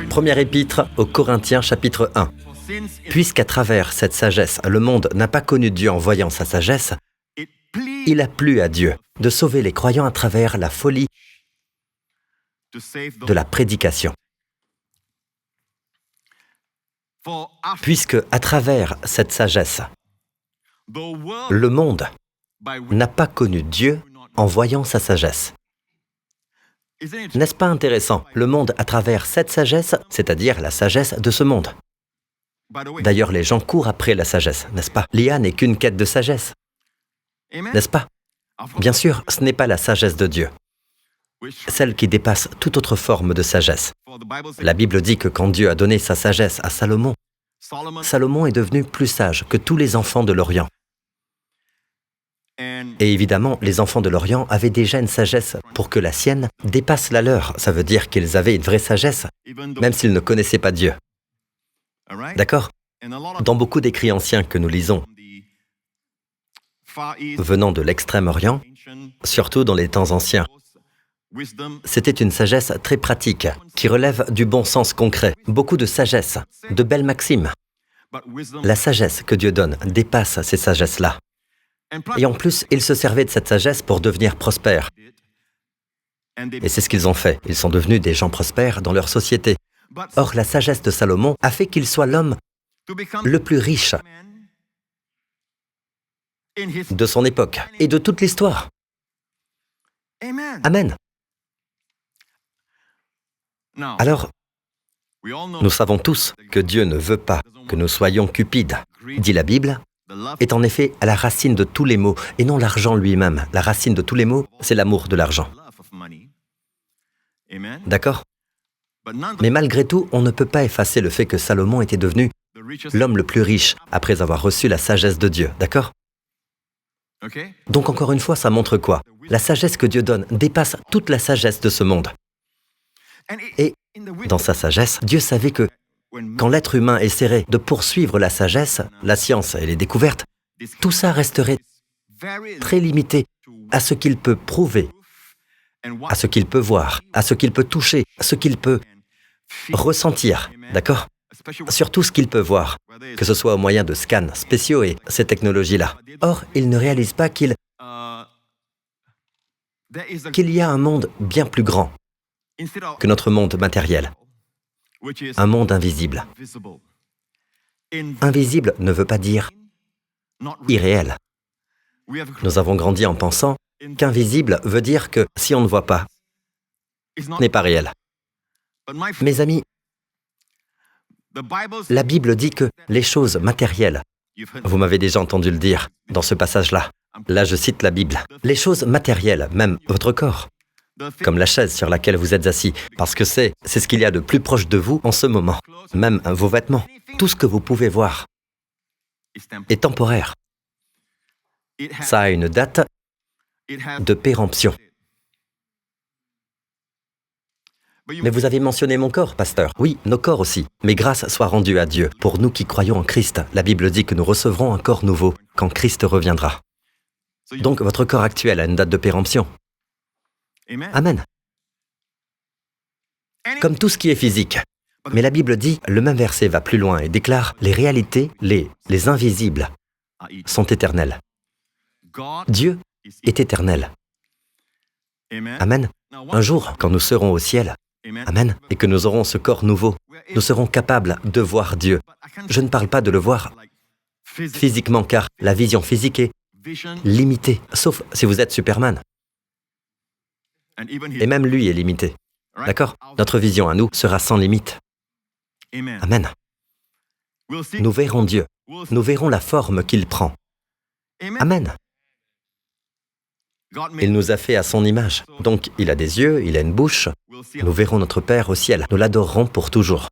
Première épître aux Corinthiens, chapitre 1. Puisqu'à travers cette sagesse, le monde n'a pas connu Dieu en voyant sa sagesse, il a plu à Dieu de sauver les croyants à travers la folie de la prédication. Puisque, à travers cette sagesse, le monde n'a pas connu Dieu en voyant sa sagesse. N'est-ce pas intéressant? Le monde, à travers cette sagesse, c'est-à-dire la sagesse de ce monde. D'ailleurs, les gens courent après la sagesse, n'est-ce pas? L'IA n'est qu'une quête de sagesse, n'est-ce pas? Bien sûr, ce n'est pas la sagesse de Dieu, celle qui dépasse toute autre forme de sagesse. La Bible dit que quand Dieu a donné sa sagesse à Salomon, Salomon est devenu plus sage que tous les enfants de l'Orient. Et évidemment, les enfants de l'Orient avaient déjà une sagesse pour que la sienne dépasse la leur. Ça veut dire qu'ils avaient une vraie sagesse, même s'ils ne connaissaient pas Dieu. D'accord? Dans beaucoup d'écrits anciens que nous lisons, venant de l'Extrême-Orient, surtout dans les temps anciens, c'était une sagesse très pratique, qui relève du bon sens concret, beaucoup de sagesse, de belles maximes. La sagesse que Dieu donne dépasse ces sagesses-là. Et en plus, ils se servaient de cette sagesse pour devenir prospères. Et c'est ce qu'ils ont fait. Ils sont devenus des gens prospères dans leur société. Or, la sagesse de Salomon a fait qu'il soit l'homme le plus riche de son époque et de toute l'histoire. Amen. Alors, nous savons tous que Dieu ne veut pas que nous soyons cupides, dit la Bible, est en effet à la racine de tous les maux, et non l'argent lui-même. La racine de tous les maux, c'est l'amour de l'argent. D'accord? Mais malgré tout, on ne peut pas effacer le fait que Salomon était devenu l'homme le plus riche après avoir reçu la sagesse de Dieu. D'accord? Donc encore une fois, ça montre quoi? La sagesse que Dieu donne dépasse toute la sagesse de ce monde. Et dans sa sagesse, Dieu savait que quand l'être humain essaierait de poursuivre la sagesse, la science et les découvertes, tout ça resterait très limité à ce qu'il peut prouver, à ce qu'il peut voir, à ce qu'il peut toucher, à ce qu'il peut ressentir, d'accord? Surtout ce qu'il peut voir, que ce soit au moyen de scans spéciaux et ces technologies-là. Or, il ne réalise pas qu'il y a un monde bien plus grand que notre monde matériel. Un monde invisible. Invisible ne veut pas dire irréel. Nous avons grandi en pensant qu'invisible veut dire que si on ne voit pas, ce n'est pas réel. Mes amis, la Bible dit que les choses matérielles, vous m'avez déjà entendu le dire dans ce passage-là, là je cite la Bible, les choses matérielles, même votre corps, comme la chaise sur laquelle vous êtes assis, parce que c'est ce qu'il y a de plus proche de vous en ce moment. Même vos vêtements, tout ce que vous pouvez voir est temporaire. Ça a une date de péremption. Mais vous avez mentionné mon corps, pasteur. Oui, nos corps aussi. Mais grâce soit rendue à Dieu. Pour nous qui croyons en Christ, la Bible dit que nous recevrons un corps nouveau quand Christ reviendra. Donc votre corps actuel a une date de péremption. Amen. Comme tout ce qui est physique. Mais la Bible dit, le même verset va plus loin et déclare, les réalités, les invisibles, sont éternelles. Dieu est éternel. Amen. Un jour, quand nous serons au ciel, amen, et que nous aurons ce corps nouveau, nous serons capables de voir Dieu. Je ne parle pas de le voir physiquement, car la vision physique est limitée, sauf si vous êtes Superman. Et même lui est limité. D'accord? Notre vision à nous sera sans limite. Amen. Nous verrons Dieu. Nous verrons la forme qu'il prend. Amen. Il nous a fait à son image. Donc, il a des yeux, il a une bouche. Nous verrons notre Père au ciel. Nous l'adorerons pour toujours.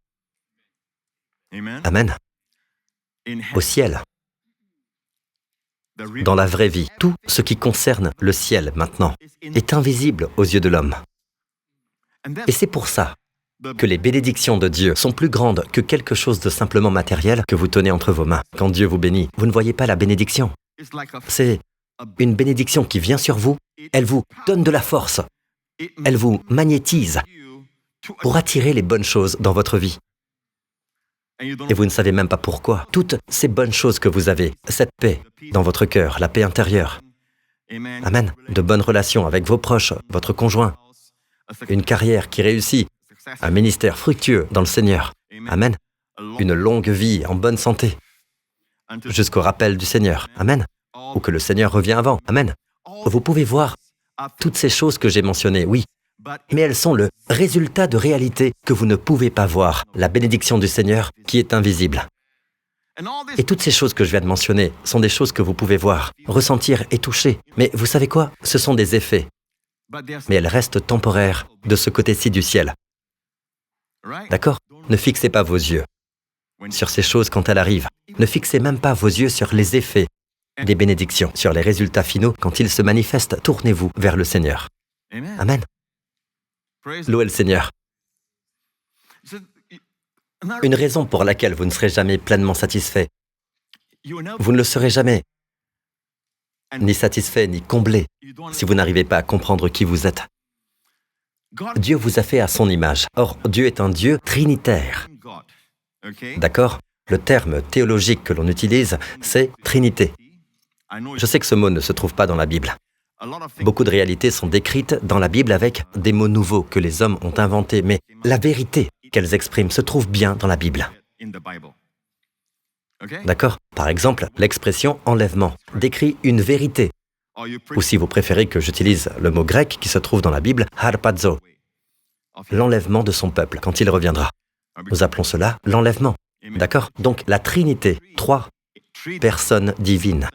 Amen. Au ciel. Dans la vraie vie, tout ce qui concerne le ciel maintenant est invisible aux yeux de l'homme. Et c'est pour ça que les bénédictions de Dieu sont plus grandes que quelque chose de simplement matériel que vous tenez entre vos mains. Quand Dieu vous bénit, vous ne voyez pas la bénédiction. C'est une bénédiction qui vient sur vous, elle vous donne de la force, elle vous magnétise pour attirer les bonnes choses dans votre vie. Et vous ne savez même pas pourquoi. Toutes ces bonnes choses que vous avez, cette paix dans votre cœur, la paix intérieure. Amen. De bonnes relations avec vos proches, votre conjoint, une carrière qui réussit, un ministère fructueux dans le Seigneur. Amen. Une longue vie en bonne santé, jusqu'au rappel du Seigneur. Amen. Ou que le Seigneur revient avant. Amen. Vous pouvez voir toutes ces choses que j'ai mentionnées, oui, mais elles sont le résultat de réalités que vous ne pouvez pas voir, la bénédiction du Seigneur qui est invisible. Et toutes ces choses que je viens de mentionner sont des choses que vous pouvez voir, ressentir et toucher. Mais vous savez quoi? Ce sont des effets. Mais elles restent temporaires de ce côté-ci du ciel. D'accord? Ne fixez pas vos yeux sur ces choses quand elles arrivent. Ne fixez même pas vos yeux sur les effets des bénédictions, sur les résultats finaux quand ils se manifestent. Tournez-vous vers le Seigneur. Amen. Louez le Seigneur. Une raison pour laquelle vous ne serez jamais pleinement satisfait. Vous ne le serez jamais, ni satisfait, ni comblé, si vous n'arrivez pas à comprendre qui vous êtes. Dieu vous a fait à son image. Or, Dieu est un Dieu trinitaire. D'accord? Le terme théologique que l'on utilise, c'est Trinité. Je sais que ce mot ne se trouve pas dans la Bible. Beaucoup de réalités sont décrites dans la Bible avec des mots nouveaux que les hommes ont inventés, mais la vérité qu'elles expriment se trouve bien dans la Bible. D'accord? Par exemple, l'expression « enlèvement » décrit une vérité. Ou si vous préférez que j'utilise le mot grec qui se trouve dans la Bible, « harpazo », l'enlèvement de son peuple quand il reviendra. Nous appelons cela l'enlèvement. D'accord? Donc la Trinité, 3 personnes divines.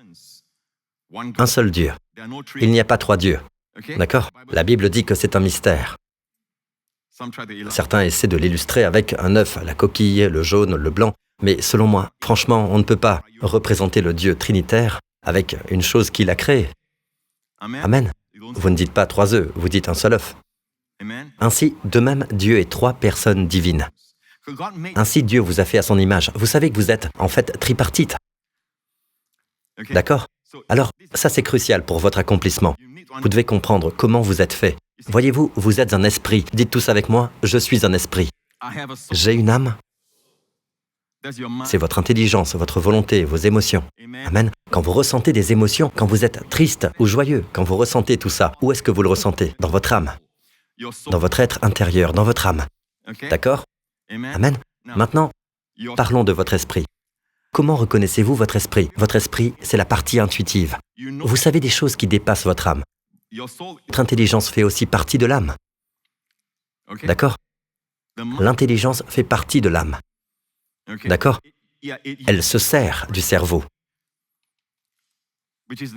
Un seul Dieu. Il n'y a pas 3 dieux. D'accord? La Bible dit que c'est un mystère. Certains essaient de l'illustrer avec un œuf, la coquille, le jaune, le blanc. Mais selon moi, franchement, on ne peut pas représenter le Dieu trinitaire avec une chose qu'il a créée. Amen. Vous ne dites pas 3 œufs, vous dites un seul œuf. Ainsi, de même, Dieu est 3 personnes divines. Ainsi, Dieu vous a fait à son image. Vous savez que vous êtes, en fait, tripartite. D'accord? Alors, ça c'est crucial pour votre accomplissement. Vous devez comprendre comment vous êtes fait. Voyez-vous, vous êtes un esprit. Dites tous avec moi, je suis un esprit. J'ai une âme. C'est votre intelligence, votre volonté, vos émotions. Amen. Quand vous ressentez des émotions, quand vous êtes triste ou joyeux, quand vous ressentez tout ça, où est-ce que vous le ressentez? Dans votre âme. Dans votre être intérieur, dans votre âme. D'accord? Amen. Maintenant, parlons de votre esprit. Comment reconnaissez-vous votre esprit? Votre esprit, c'est la partie intuitive. Vous savez des choses qui dépassent votre âme. Votre intelligence fait aussi partie de l'âme. D'accord? L'intelligence fait partie de l'âme. D'accord? Elle se sert du cerveau,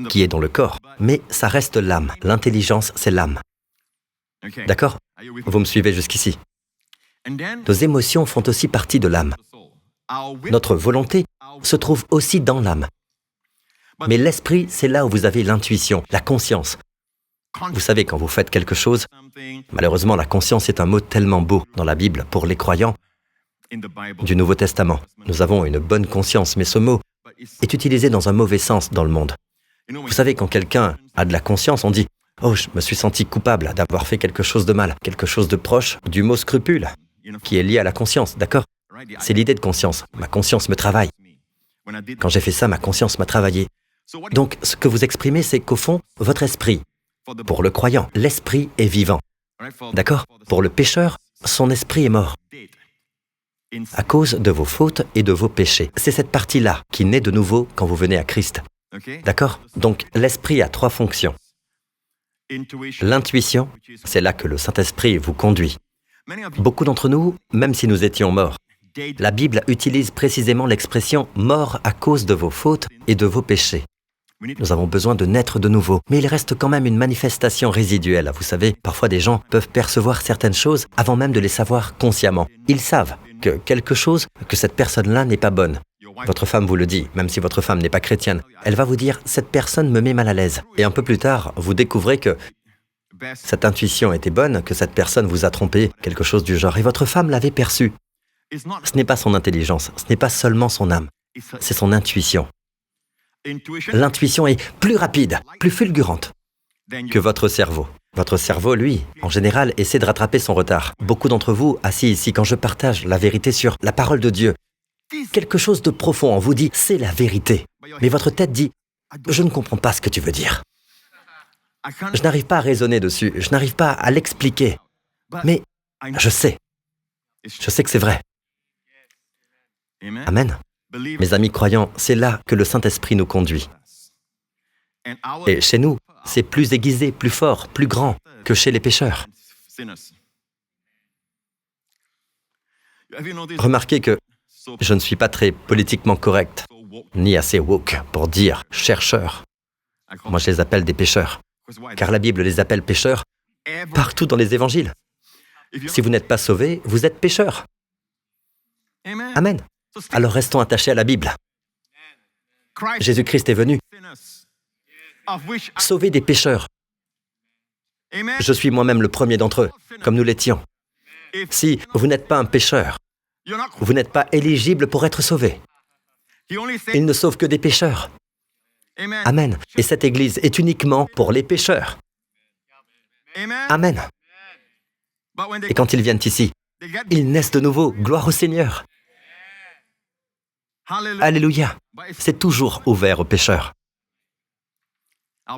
qui est dans le corps, mais ça reste l'âme. L'intelligence, c'est l'âme. D'accord? Vous me suivez jusqu'ici? Nos émotions font aussi partie de l'âme. Notre volonté se trouve aussi dans l'âme. Mais l'esprit, c'est là où vous avez l'intuition, la conscience. Vous savez, quand vous faites quelque chose, malheureusement, la conscience est un mot tellement beau dans la Bible pour les croyants du Nouveau Testament. Nous avons une bonne conscience, mais ce mot est utilisé dans un mauvais sens dans le monde. Vous savez, quand quelqu'un a de la conscience, on dit « Oh, je me suis senti coupable d'avoir fait quelque chose de mal », quelque chose de proche du mot « scrupule », qui est lié à la conscience, d'accord? C'est l'idée de conscience. Ma conscience me travaille. Quand j'ai fait ça, ma conscience m'a travaillé. Donc, ce que vous exprimez, c'est qu'au fond, votre esprit, pour le croyant, l'esprit est vivant. D'accord? Pour le pécheur, son esprit est mort. À cause de vos fautes et de vos péchés. C'est cette partie-là qui naît de nouveau quand vous venez à Christ. D'accord? Donc, l'esprit a 3 fonctions. L'intuition, c'est là que le Saint-Esprit vous conduit. Beaucoup d'entre nous, même si nous étions morts, la Bible utilise précisément l'expression « mort à cause de vos fautes et de vos péchés ». Nous avons besoin de naître de nouveau, mais il reste quand même une manifestation résiduelle. Vous savez, parfois des gens peuvent percevoir certaines choses avant même de les savoir consciemment. Ils savent que quelque chose, que cette personne-là n'est pas bonne. Votre femme vous le dit, même si votre femme n'est pas chrétienne. Elle va vous dire « cette personne me met mal à l'aise ». Et un peu plus tard, vous découvrez que cette intuition était bonne, que cette personne vous a trompé, quelque chose du genre, et votre femme l'avait perçu. Ce n'est pas son intelligence, ce n'est pas seulement son âme, c'est son intuition. L'intuition est plus rapide, plus fulgurante que votre cerveau. Votre cerveau, lui, en général, essaie de rattraper son retard. Beaucoup d'entre vous, assis ici, quand je partage la vérité sur la parole de Dieu, quelque chose de profond en vous dit, c'est la vérité. Mais votre tête dit, je ne comprends pas ce que tu veux dire. Je n'arrive pas à raisonner dessus, je n'arrive pas à l'expliquer. Mais je sais que c'est vrai. Amen. Mes amis croyants, c'est là que le Saint-Esprit nous conduit. Et chez nous, c'est plus aiguisé, plus fort, plus grand que chez les pécheurs. Remarquez que je ne suis pas très politiquement correct, ni assez woke pour dire chercheur. Moi, je les appelle des pécheurs, car la Bible les appelle pécheurs partout dans les évangiles. Si vous n'êtes pas sauvés, vous êtes pécheurs. Amen. Alors restons attachés à la Bible. Jésus-Christ est venu sauver des pécheurs. Je suis moi-même le premier d'entre eux, comme nous l'étions. Si vous n'êtes pas un pécheur, vous n'êtes pas éligible pour être sauvé. Il ne sauve que des pécheurs. Amen. Et cette Église est uniquement pour les pécheurs. Amen. Et quand ils viennent ici, ils naissent de nouveau. Gloire au Seigneur. Alléluia. C'est toujours ouvert aux pécheurs.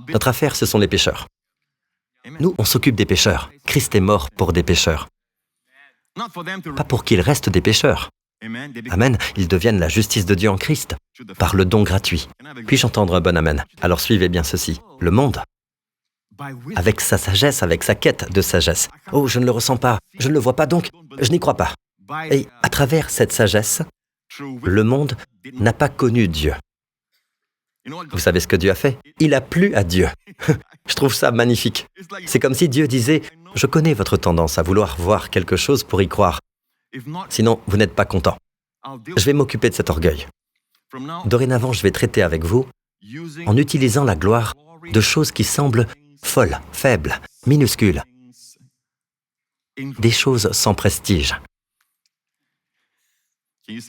Notre affaire, ce sont les pécheurs. Nous, on s'occupe des pécheurs. Christ est mort pour des pécheurs. Pas pour qu'ils restent des pécheurs. Amen. Ils deviennent la justice de Dieu en Christ, par le don gratuit. Puis-je entendre un bon amen? Alors suivez bien ceci. Le monde, avec sa sagesse, avec sa quête de sagesse. Oh, je ne le ressens pas, je ne le vois pas, donc je n'y crois pas. Et à travers cette sagesse, le monde n'a pas connu Dieu. Vous savez ce que Dieu a fait? Il a plu à Dieu. Je trouve ça magnifique. C'est comme si Dieu disait, « Je connais votre tendance à vouloir voir quelque chose pour y croire. Sinon, vous n'êtes pas content. Je vais m'occuper de cet orgueil. Dorénavant, je vais traiter avec vous en utilisant la gloire de choses qui semblent folles, faibles, minuscules, des choses sans prestige. »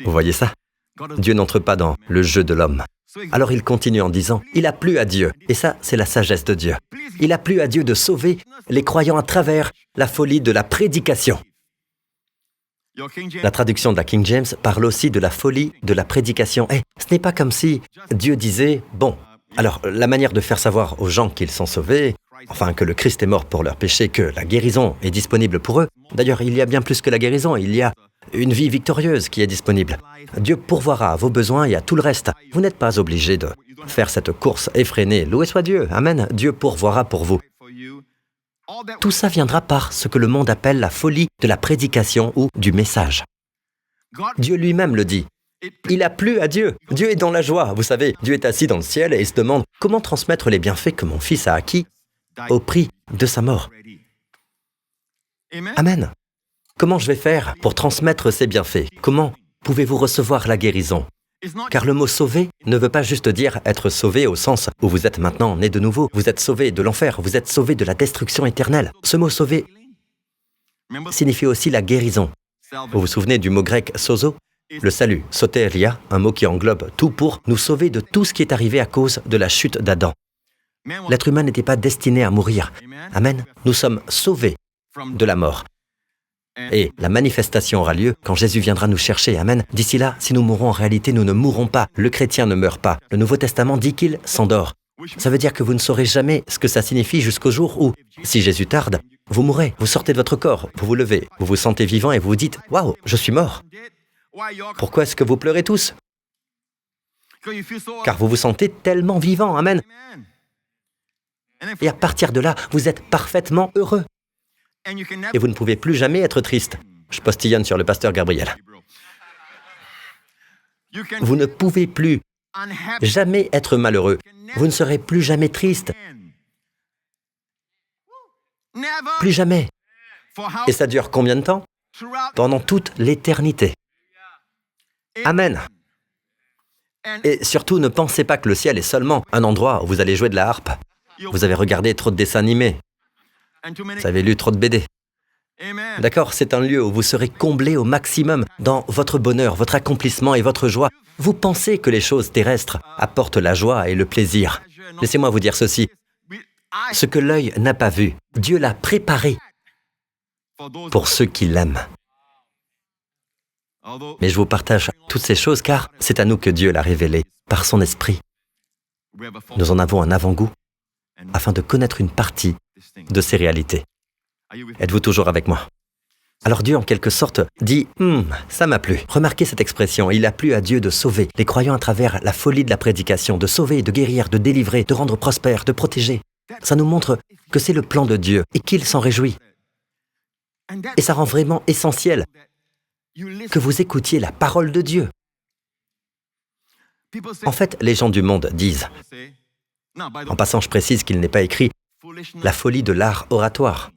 Vous voyez ça? Dieu n'entre pas dans le jeu de l'homme. Alors il continue en disant, il a plu à Dieu, et ça, c'est la sagesse de Dieu. Il a plu à Dieu de sauver les croyants à travers la folie de la prédication. La traduction de la King James parle aussi de la folie de la prédication. Et ce n'est pas comme si Dieu disait, bon, alors la manière de faire savoir aux gens qu'ils sont sauvés, enfin que le Christ est mort pour leurs péchés, que la guérison est disponible pour eux. D'ailleurs, il y a bien plus que la guérison, il y a une vie victorieuse qui est disponible. Dieu pourvoira à vos besoins et à tout le reste. Vous n'êtes pas obligé de faire cette course effrénée. Loué soit Dieu. Amen. Dieu pourvoira pour vous. Tout ça viendra par ce que le monde appelle la folie de la prédication ou du message. Dieu lui-même le dit. Il a plu à Dieu. Dieu est dans la joie. Vous savez, Dieu est assis dans le ciel et il se demande comment transmettre les bienfaits que mon fils a acquis au prix de sa mort. Amen. Comment je vais faire pour transmettre ces bienfaits? Comment pouvez-vous recevoir la guérison? Car le mot « sauver » ne veut pas juste dire être sauvé au sens où vous êtes maintenant né de nouveau. Vous êtes sauvé de l'enfer, vous êtes sauvé de la destruction éternelle. Ce mot « sauver » signifie aussi la guérison. Vous vous souvenez du mot grec « sozo » ? Le salut, soteria, un mot qui englobe tout pour nous sauver de tout ce qui est arrivé à cause de la chute d'Adam. L'être humain n'était pas destiné à mourir. Amen. Nous sommes sauvés de la mort. Et la manifestation aura lieu quand Jésus viendra nous chercher. Amen. D'ici là, si nous mourons en réalité, nous ne mourrons pas. Le chrétien ne meurt pas. Le Nouveau Testament dit qu'il s'endort. Ça veut dire que vous ne saurez jamais ce que ça signifie jusqu'au jour où, si Jésus tarde, vous mourrez, vous sortez de votre corps, vous vous levez, vous vous sentez vivant et vous vous dites « Waouh, je suis mort !» Pourquoi est-ce que vous pleurez tous? Car vous vous sentez tellement vivant. Amen. Et à partir de là, vous êtes parfaitement heureux. Et vous ne pouvez plus jamais être triste. Je postillonne sur le pasteur Gabriel. Vous ne pouvez plus jamais être malheureux. Vous ne serez plus jamais triste. Plus jamais. Et ça dure combien de temps? Pendant toute l'éternité. Amen. Et surtout, ne pensez pas que le ciel est seulement un endroit où vous allez jouer de la harpe. Vous avez regardé trop de dessins animés. Vous avez lu trop de BD. D'accord, c'est un lieu où vous serez comblé au maximum dans votre bonheur, votre accomplissement et votre joie. Vous pensez que les choses terrestres apportent la joie et le plaisir. Laissez-moi vous dire ceci. Ce que l'œil n'a pas vu, Dieu l'a préparé pour ceux qui l'aiment. Mais je vous partage toutes ces choses car c'est à nous que Dieu l'a révélé par son esprit. Nous en avons un avant-goût afin de connaître une partie de ces réalités. Êtes-vous toujours avec moi? Alors Dieu, en quelque sorte, dit « ça m'a plu ». Remarquez cette expression, il a plu à Dieu de sauver les croyants à travers la folie de la prédication, de sauver, de guérir, de délivrer, de rendre prospère, de protéger. Ça nous montre que c'est le plan de Dieu et qu'il s'en réjouit. Et ça rend vraiment essentiel que vous écoutiez la parole de Dieu. En fait, les gens du monde disent, en passant je précise qu'il n'est pas écrit « la folie de l'art oratoire ».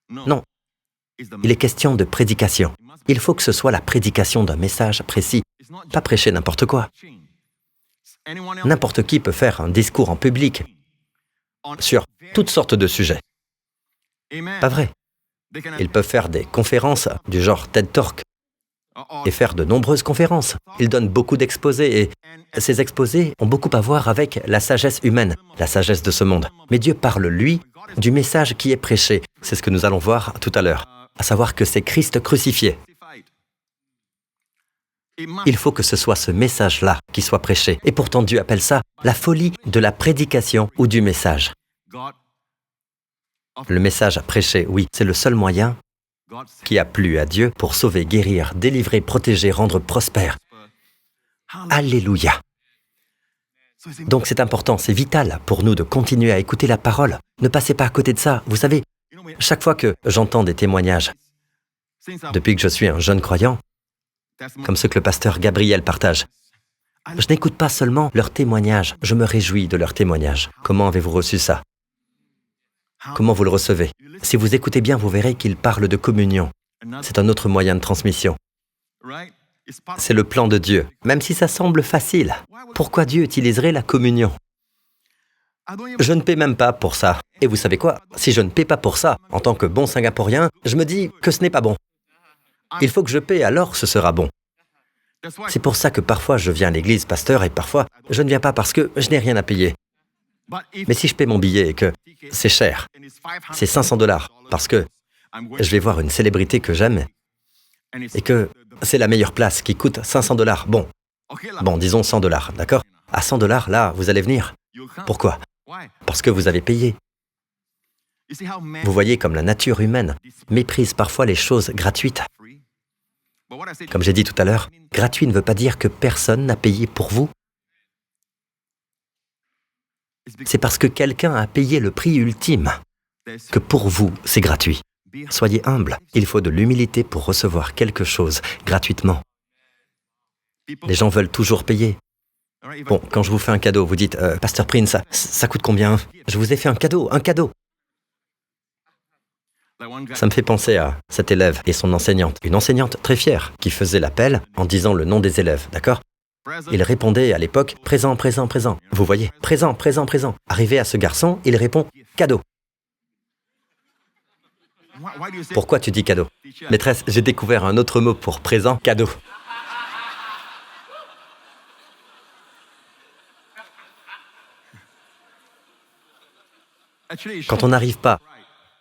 Non, il est question de prédication. Il faut que ce soit la prédication d'un message précis, pas prêcher n'importe quoi. N'importe qui peut faire un discours en public sur toutes sortes de sujets. Pas vrai. Ils peuvent faire des conférences du genre TED Talk et faire de nombreuses conférences. Ils donnent beaucoup d'exposés et ces exposés ont beaucoup à voir avec la sagesse humaine, la sagesse de ce monde. Mais Dieu parle, lui, du message qui est prêché. C'est ce que nous allons voir tout à l'heure, à savoir que c'est Christ crucifié. Il faut que ce soit ce message-là qui soit prêché. Et pourtant, Dieu appelle ça la folie de la prédication ou du message. Le message prêché, oui, c'est le seul moyen qui a plu à Dieu pour sauver, guérir, délivrer, protéger, rendre prospère. Alléluia. Donc c'est important, c'est vital pour nous de continuer à écouter la parole. Ne passez pas à côté de ça. Vous savez, chaque fois que j'entends des témoignages, depuis que je suis un jeune croyant, comme ceux que le pasteur Gabriel partage, je n'écoute pas seulement leurs témoignages, je me réjouis de leurs témoignages. Comment avez-vous reçu ça? Comment vous le recevez? Si vous écoutez bien, vous verrez qu'il parle de communion. C'est un autre moyen de transmission. C'est le plan de Dieu, même si ça semble facile. Pourquoi Dieu utiliserait la communion? Je ne paie même pas pour ça. Et vous savez quoi? Si je ne paie pas pour ça, en tant que bon Singapourien, je me dis que ce n'est pas bon. Il faut que je paie, alors ce sera bon. C'est pour ça que parfois je viens à l'église, pasteur, et parfois je ne viens pas parce que je n'ai rien à payer. Mais si je paie mon billet et que c'est cher, c'est 500 $, parce que je vais voir une célébrité que j'aime et que c'est la meilleure place qui coûte 500 $. Bon, disons 100 $, d'accord? À 100 $, là, vous allez venir. Pourquoi? Parce que vous avez payé. Vous voyez comme la nature humaine méprise parfois les choses gratuites. Comme j'ai dit tout à l'heure, gratuit ne veut pas dire que personne n'a payé pour vous. C'est parce que quelqu'un a payé le prix ultime que pour vous, c'est gratuit. Soyez humble. Il faut de l'humilité pour recevoir quelque chose gratuitement. Les gens veulent toujours payer. Bon, quand je vous fais un cadeau, vous dites « Pasteur Prince, ça coûte combien? Je vous ai fait un cadeau, un cadeau !» Ça me fait penser à cet élève et son enseignante. Une enseignante très fière qui faisait l'appel en disant le nom des élèves, d'accord? Il répondait à l'époque « Présent, présent, présent ». Vous voyez, présent, présent, présent. Arrivé à ce garçon, il répond « Cadeau ». Pourquoi tu dis cadeau? Maîtresse, j'ai découvert un autre mot pour présent, cadeau. Quand on n'arrive pas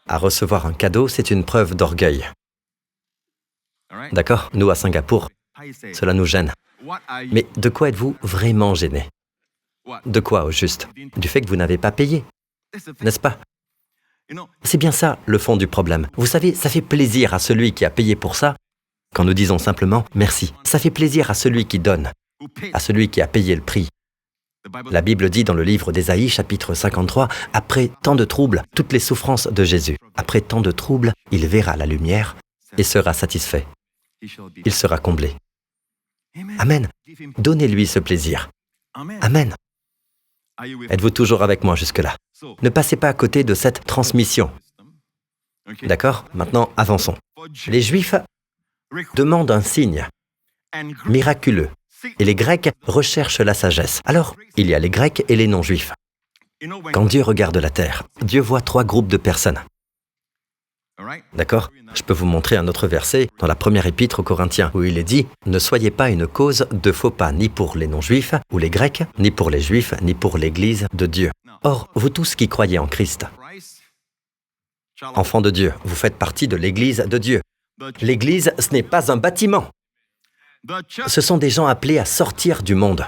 à recevoir un cadeau, c'est une preuve d'orgueil. D'accord? Nous, à Singapour, cela nous gêne. Mais de quoi êtes-vous vraiment gêné? De quoi, au juste? Du fait que vous n'avez pas payé, n'est-ce pas? C'est bien ça, le fond du problème. Vous savez, ça fait plaisir à celui qui a payé pour ça, quand nous disons simplement « merci ». Ça fait plaisir à celui qui donne, à celui qui a payé le prix. La Bible dit dans le livre d'Ésaïe, chapitre 53, « Après tant de troubles, toutes les souffrances de Jésus. Après tant de troubles, il verra la lumière et sera satisfait. Il sera comblé. » Amen. Donnez-lui ce plaisir. Amen. Êtes-vous toujours avec moi jusque-là? Ne passez pas à côté de cette transmission. D'accord? Maintenant, avançons. Les Juifs demandent un signe miraculeux et les Grecs recherchent la sagesse. Alors, il y a les Grecs et les non-Juifs. Quand Dieu regarde la terre, Dieu voit 3 groupes de personnes. D'accord? Je peux vous montrer un autre verset dans la première épître aux Corinthiens, où il est dit « Ne soyez pas une cause de faux pas ni pour les non-juifs ou les grecs, ni pour les juifs, ni pour l'Église de Dieu. Or, vous tous qui croyez en Christ, enfants de Dieu, vous faites partie de l'Église de Dieu. L'Église, ce n'est pas un bâtiment. Ce sont des gens appelés à sortir du monde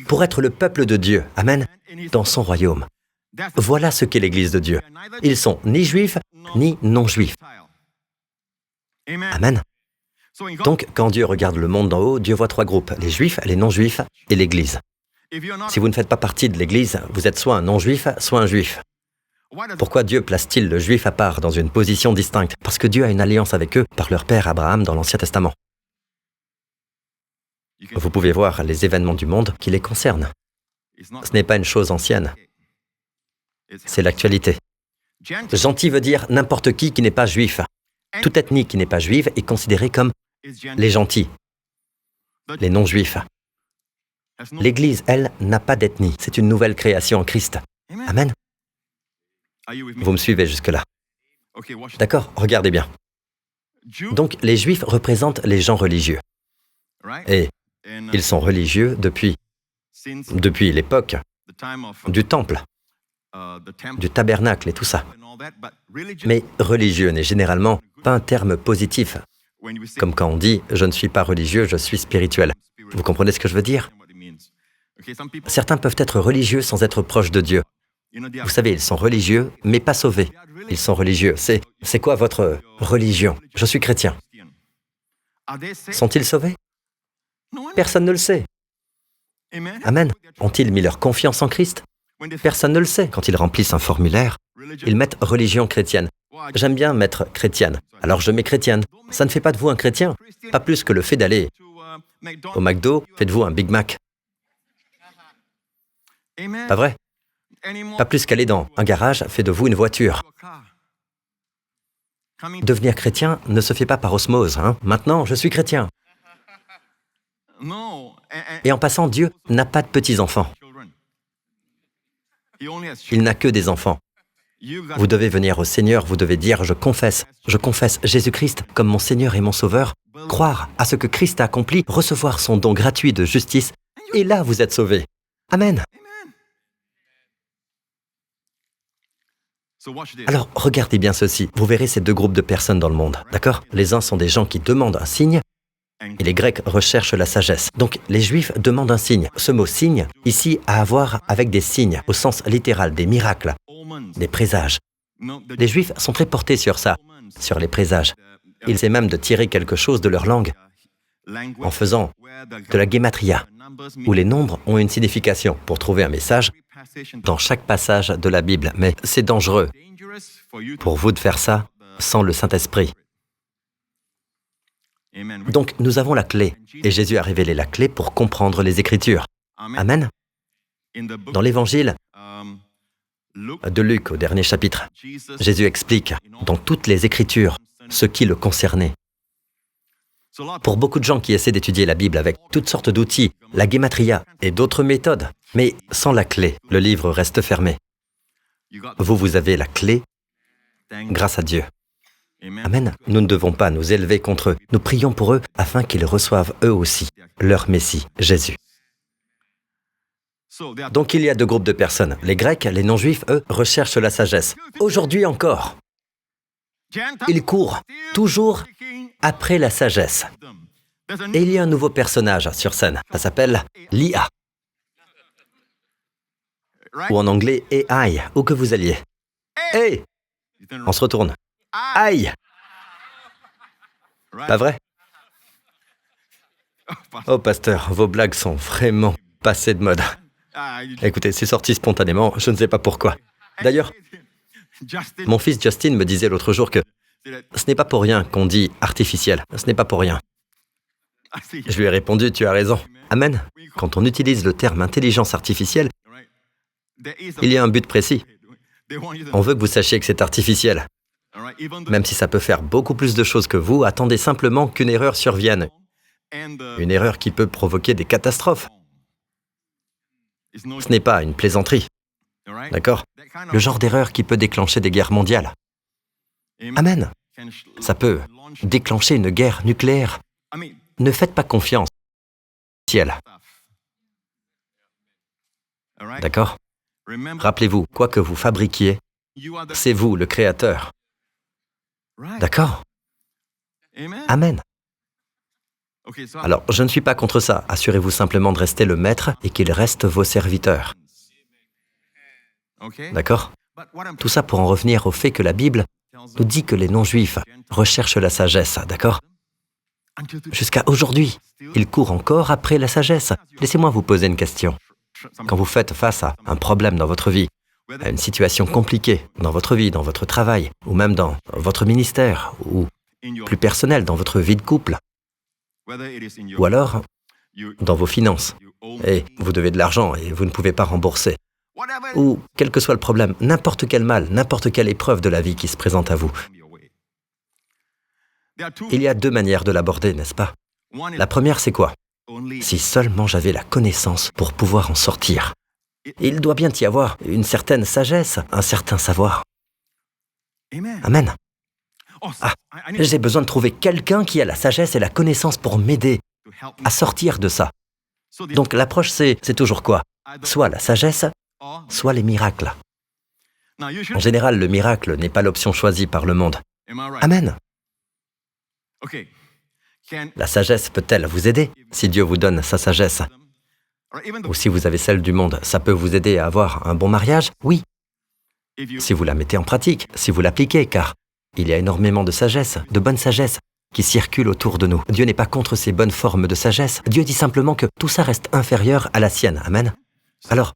pour être le peuple de Dieu, amen, dans son royaume. Voilà ce qu'est l'Église de Dieu. Ils sont ni juifs, ni non-juifs. Amen. Donc, quand Dieu regarde le monde d'en haut, Dieu voit trois groupes, les juifs, les non-juifs et l'Église. Si vous ne faites pas partie de l'Église, vous êtes soit un non-juif, soit un juif. Pourquoi Dieu place-t-il le juif à part dans une position distincte? Parce que Dieu a une alliance avec eux par leur père Abraham dans l'Ancien Testament. Vous pouvez voir les événements du monde qui les concernent. Ce n'est pas une chose ancienne. C'est l'actualité. Gentil veut dire n'importe qui n'est pas juif. Toute ethnie qui n'est pas juive est considérée comme les gentils, les non-juifs. L'Église, elle, n'a pas d'ethnie. C'est une nouvelle création en Christ. Amen. Vous me suivez jusque-là? D'accord, regardez bien. Donc, les Juifs représentent les gens religieux. Et ils sont religieux depuis l'époque du temple, du tabernacle et tout ça. Mais religieux n'est généralement pas un terme positif, comme quand on dit « je ne suis pas religieux, je suis spirituel ». Vous comprenez ce que je veux dire? Certains peuvent être religieux sans être proches de Dieu. Vous savez, ils sont religieux, mais pas sauvés. Ils sont religieux. C'est quoi votre religion? Je suis chrétien. Sont-ils sauvés? Personne ne le sait. Amen. Ont-ils mis leur confiance en Christ? Personne ne le sait. Quand ils remplissent un formulaire, ils mettent religion chrétienne. J'aime bien mettre chrétienne, alors je mets chrétienne. Ça ne fait pas de vous un chrétien. Pas plus que le fait d'aller au McDo, faites-vous un Big Mac. Pas vrai? Pas plus qu'aller dans un garage fait de vous une voiture. Devenir chrétien ne se fait pas par osmose. Maintenant, je suis chrétien. Et en passant, Dieu n'a pas de petits-enfants. Il n'a que des enfants. Vous devez venir au Seigneur, vous devez dire « Je confesse Jésus-Christ comme mon Seigneur et mon Sauveur », croire à ce que Christ a accompli, recevoir son don gratuit de justice, et là vous êtes sauvés. Amen. Alors, regardez bien ceci. Vous verrez ces deux groupes de personnes dans le monde, d'accord? Les uns sont des gens qui demandent un signe, et les Grecs recherchent la sagesse. Donc, les Juifs demandent un signe. Ce mot « signe », ici, a à voir avec des signes, au sens littéral, des miracles, des présages. Les Juifs sont très portés sur ça, sur les présages. Ils essaient même de tirer quelque chose de leur langue en faisant de la guématria, où les nombres ont une signification pour trouver un message dans chaque passage de la Bible. Mais c'est dangereux pour vous de faire ça sans le Saint-Esprit. Donc, nous avons la clé, et Jésus a révélé la clé pour comprendre les Écritures. Amen. Dans l'Évangile de Luc, au dernier chapitre, Jésus explique dans toutes les Écritures ce qui le concernait. Pour beaucoup de gens qui essaient d'étudier la Bible avec toutes sortes d'outils, la guématria et d'autres méthodes, mais sans la clé, le livre reste fermé. Vous avez la clé grâce à Dieu. Amen. Nous ne devons pas nous élever contre eux. Nous prions pour eux afin qu'ils reçoivent eux aussi leur Messie, Jésus. Donc il y a deux groupes de personnes. Les Grecs, les non-juifs, eux, recherchent la sagesse. Aujourd'hui encore, ils courent toujours après la sagesse. Et il y a un nouveau personnage sur scène. Ça s'appelle l'IA. Ou en anglais, AI, où que vous alliez. Hey! On se retourne. Aïe! Pas vrai? Oh, pasteur, vos blagues sont vraiment passées de mode. Écoutez, c'est sorti spontanément, je ne sais pas pourquoi. D'ailleurs, mon fils Justin me disait l'autre jour que ce n'est pas pour rien qu'on dit artificiel. Ce n'est pas pour rien. Je lui ai répondu, tu as raison. Amen. Quand on utilise le terme intelligence artificielle, il y a un but précis. On veut que vous sachiez que c'est artificiel. Même si ça peut faire beaucoup plus de choses que vous, attendez simplement qu'une erreur survienne. Une erreur qui peut provoquer des catastrophes. Ce n'est pas une plaisanterie. D'accord? Le genre d'erreur qui peut déclencher des guerres mondiales. Amen. Ça peut déclencher une guerre nucléaire. Ne faites pas confiance au ciel. D'accord? Rappelez-vous, quoi que vous fabriquiez, c'est vous le créateur. D'accord? Amen. Alors, je ne suis pas contre ça. Assurez-vous simplement de rester le maître et qu'ils restent vos serviteurs. D'accord? Tout ça pour en revenir au fait que la Bible nous dit que les non-juifs recherchent la sagesse, d'accord? Jusqu'à aujourd'hui, ils courent encore après la sagesse. Laissez-moi vous poser une question. Quand vous faites face à un problème dans votre vie, à une situation compliquée dans votre vie, dans votre travail, ou même dans votre ministère, ou plus personnel, dans votre vie de couple, ou alors dans vos finances, et vous devez de l'argent et vous ne pouvez pas rembourser, ou quel que soit le problème, n'importe quel mal, n'importe quelle épreuve de la vie qui se présente à vous. Il y a deux manières de l'aborder, n'est-ce pas? La première, c'est quoi? Si seulement j'avais la connaissance pour pouvoir en sortir. Il doit bien y avoir une certaine sagesse, un certain savoir. Amen. Ah, j'ai besoin de trouver quelqu'un qui a la sagesse et la connaissance pour m'aider à sortir de ça. Donc l'approche, c'est toujours quoi? Soit la sagesse, soit les miracles. En général, le miracle n'est pas l'option choisie par le monde. Amen. La sagesse peut-elle vous aider si Dieu vous donne sa sagesse? Ou si vous avez celle du monde, ça peut vous aider à avoir un bon mariage? Oui. Si vous la mettez en pratique, si vous l'appliquez, car il y a énormément de sagesse, de bonne sagesse, qui circule autour de nous. Dieu n'est pas contre ces bonnes formes de sagesse. Dieu dit simplement que tout ça reste inférieur à la sienne. Amen. Alors,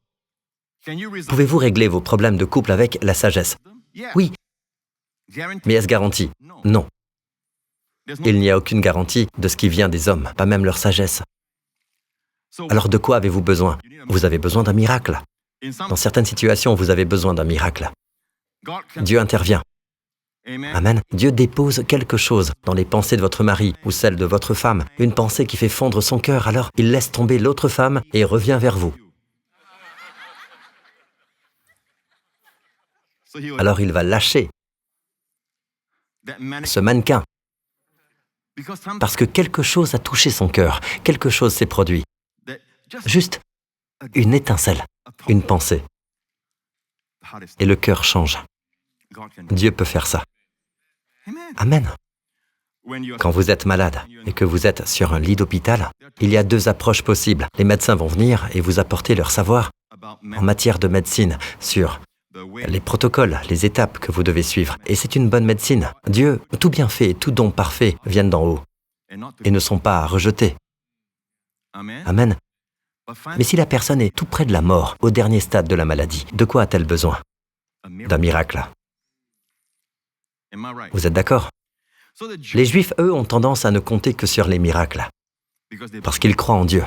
pouvez-vous régler vos problèmes de couple avec la sagesse? Oui. Mais est-ce garanti? Non. Il n'y a aucune garantie de ce qui vient des hommes, pas même leur sagesse. Alors de quoi avez-vous besoin? Vous avez besoin d'un miracle. Dans certaines situations, vous avez besoin d'un miracle. Dieu intervient. Amen. Dieu dépose quelque chose dans les pensées de votre mari ou celles de votre femme, une pensée qui fait fondre son cœur, alors il laisse tomber l'autre femme et revient vers vous. Alors il va lâcher ce mannequin parce que quelque chose a touché son cœur, quelque chose s'est produit. Juste une étincelle, une pensée. Et le cœur change. Dieu peut faire ça. Amen. Quand vous êtes malade et que vous êtes sur un lit d'hôpital, il y a deux approches possibles. Les médecins vont venir et vous apporter leur savoir en matière de médecine sur les protocoles, les étapes que vous devez suivre. Et c'est une bonne médecine. Dieu, tout bienfait et tout don parfait viennent d'en haut et ne sont pas à rejeter. Amen. Mais si la personne est tout près de la mort, au dernier stade de la maladie, de quoi a-t-elle besoin? D'un miracle. Vous êtes d'accord? Les Juifs, eux, ont tendance à ne compter que sur les miracles, parce qu'ils croient en Dieu.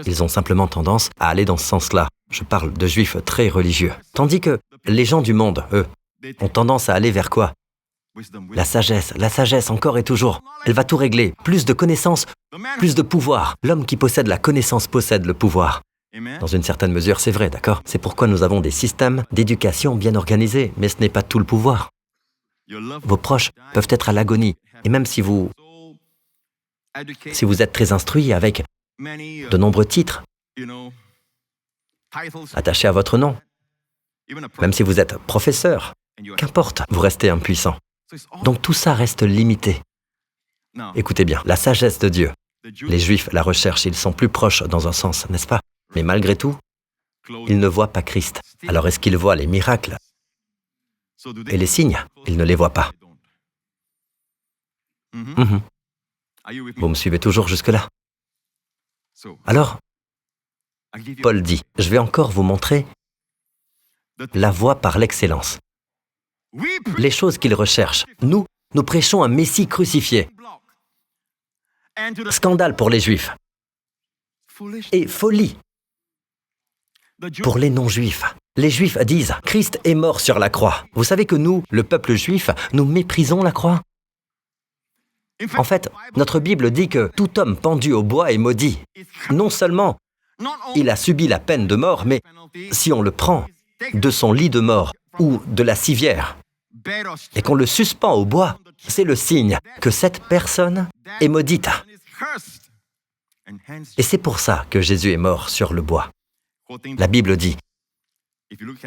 Ils ont simplement tendance à aller dans ce sens-là. Je parle de Juifs très religieux. Tandis que les gens du monde, eux, ont tendance à aller vers quoi? La sagesse encore et toujours. Elle va tout régler. Plus de connaissances, plus de pouvoir. L'homme qui possède la connaissance possède le pouvoir. Dans une certaine mesure, c'est vrai, d'accord? C'est pourquoi nous avons des systèmes d'éducation bien organisés, mais ce n'est pas tout le pouvoir. Vos proches peuvent être à l'agonie. Et même si vous êtes très instruit avec de nombreux titres attachés à votre nom, même si vous êtes professeur, qu'importe, vous restez impuissant. Donc tout ça reste limité. Écoutez bien, la sagesse de Dieu, les Juifs la recherchent, ils sont plus proches dans un sens, n'est-ce pas? Mais malgré tout, ils ne voient pas Christ. Alors est-ce qu'ils voient les miracles et les signes? Ils ne les voient pas. Vous me suivez toujours jusque-là? Alors, Paul dit, je vais encore vous montrer la voie par l'excellence. Les choses qu'ils recherchent. Nous prêchons un Messie crucifié. Scandale pour les Juifs. Et folie pour les non-Juifs. Les Juifs disent, Christ est mort sur la croix. Vous savez que nous, le peuple juif, nous méprisons la croix. En fait, notre Bible dit que tout homme pendu au bois est maudit. Non seulement il a subi la peine de mort, mais si on le prend de son lit de mort ou de la civière, et qu'on le suspend au bois, c'est le signe que cette personne est maudite. Et c'est pour ça que Jésus est mort sur le bois. La Bible dit,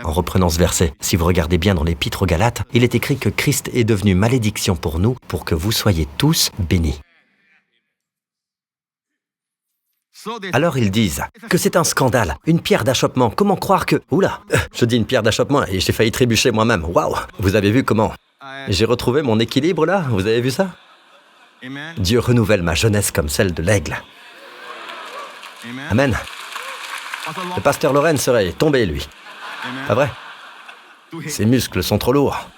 en reprenant ce verset, si vous regardez bien dans l'Épître aux Galates, il est écrit que Christ est devenu malédiction pour nous, pour que vous soyez tous bénis. Alors ils disent que c'est un scandale, une pierre d'achoppement. Comment croire que... Oula, je dis une pierre d'achoppement et j'ai failli trébucher moi-même. Waouh, vous avez vu comment j'ai retrouvé mon équilibre là? Vous avez vu ça? Dieu renouvelle ma jeunesse comme celle de l'aigle. Amen. Le pasteur Loren serait tombé, lui. Pas vrai? Ses muscles sont trop lourds.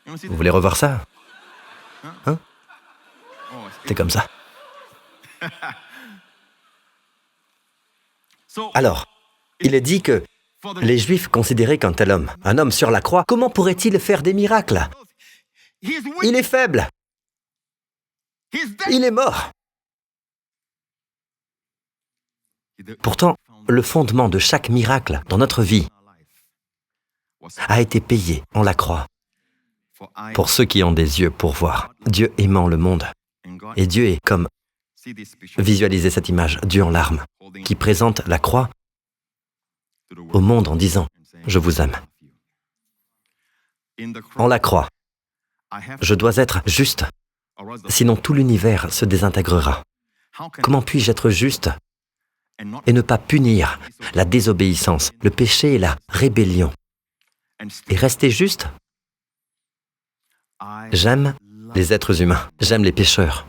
Vous voulez revoir ça? Hein? C'est comme ça. Alors, il est dit que les Juifs considéraient qu'un tel homme, un homme sur la croix, comment pourrait-il faire des miracles? Il est faible. Il est mort. Pourtant, le fondement de chaque miracle dans notre vie a été payé en la croix pour ceux qui ont des yeux pour voir. Dieu aimant le monde. Et Dieu est comme, visualisez cette image, Dieu en larmes, qui présente la croix au monde en disant « Je vous aime ». En la croix, je dois être juste, sinon tout l'univers se désintégrera. Comment puis-je être juste et ne pas punir la désobéissance, le péché et la rébellion, et rester juste? J'aime les êtres humains, j'aime les pécheurs.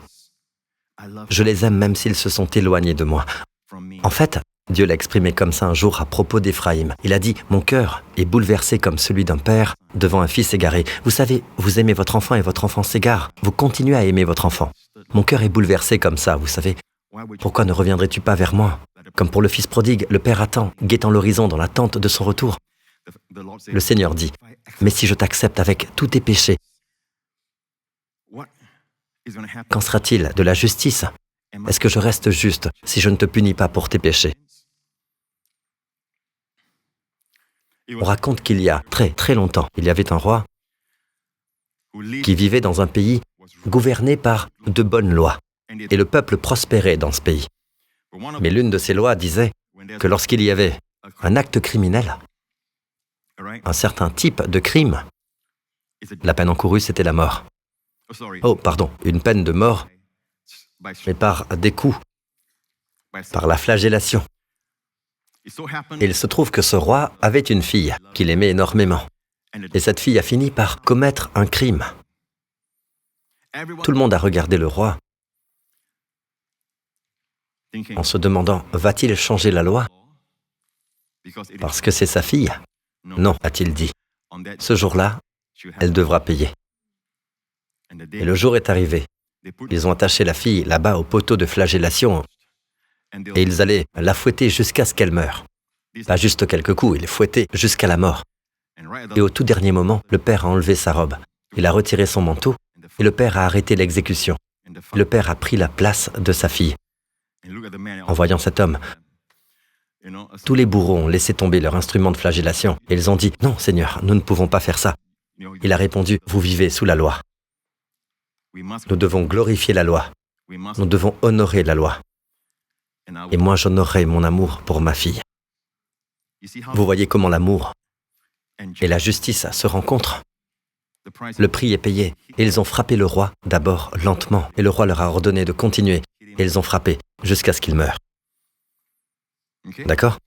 Je les aime même s'ils se sont éloignés de moi. En fait, Dieu l'a exprimé comme ça un jour à propos d'Éphraïm. Il a dit « Mon cœur est bouleversé comme celui d'un père devant un fils égaré. » Vous savez, vous aimez votre enfant et votre enfant s'égare. Vous continuez à aimer votre enfant. Mon cœur est bouleversé comme ça, vous savez. Pourquoi ne reviendrais-tu pas vers moi? Comme pour le fils prodigue, le père attend, guettant l'horizon dans l'attente de son retour. Le Seigneur dit « Mais si je t'accepte avec tous tes péchés, qu'en sera-t-il de la justice? Est-ce que je reste juste si je ne te punis pas pour tes péchés? » On raconte qu'il y a très très longtemps, il y avait un roi qui vivait dans un pays gouverné par de bonnes lois. Et le peuple prospérait dans ce pays. Mais l'une de ces lois disait que lorsqu'il y avait un acte criminel, un certain type de crime, la peine encourue, c'était la mort. Oh, pardon, une peine de mort, mais par des coups, par la flagellation. Et il se trouve que ce roi avait une fille qu'il aimait énormément. Et cette fille a fini par commettre un crime. Tout le monde a regardé le roi en se demandant, va-t-il changer la loi? Parce que c'est sa fille? Non, a-t-il dit. Ce jour-là, elle devra payer. Et le jour est arrivé. Ils ont attaché la fille là-bas au poteau de flagellation et ils allaient la fouetter jusqu'à ce qu'elle meure. Pas juste quelques coups, ils fouettaient jusqu'à la mort. Et au tout dernier moment, le père a enlevé sa robe. Il a retiré son manteau et le père a arrêté l'exécution. Le père a pris la place de sa fille. En voyant cet homme, tous les bourreaux ont laissé tomber leur instrument de flagellation et ils ont dit « Non, Seigneur, nous ne pouvons pas faire ça. » Il a répondu « Vous vivez sous la loi. Nous devons glorifier la loi. Nous devons honorer la loi. Et moi, j'honorerai mon amour pour ma fille. » Vous voyez comment l'amour et la justice se rencontrent. Le prix est payé. Et ils ont frappé le roi, d'abord lentement. Et le roi leur a ordonné de continuer. Et ils ont frappé jusqu'à ce qu'il meure. D'accord?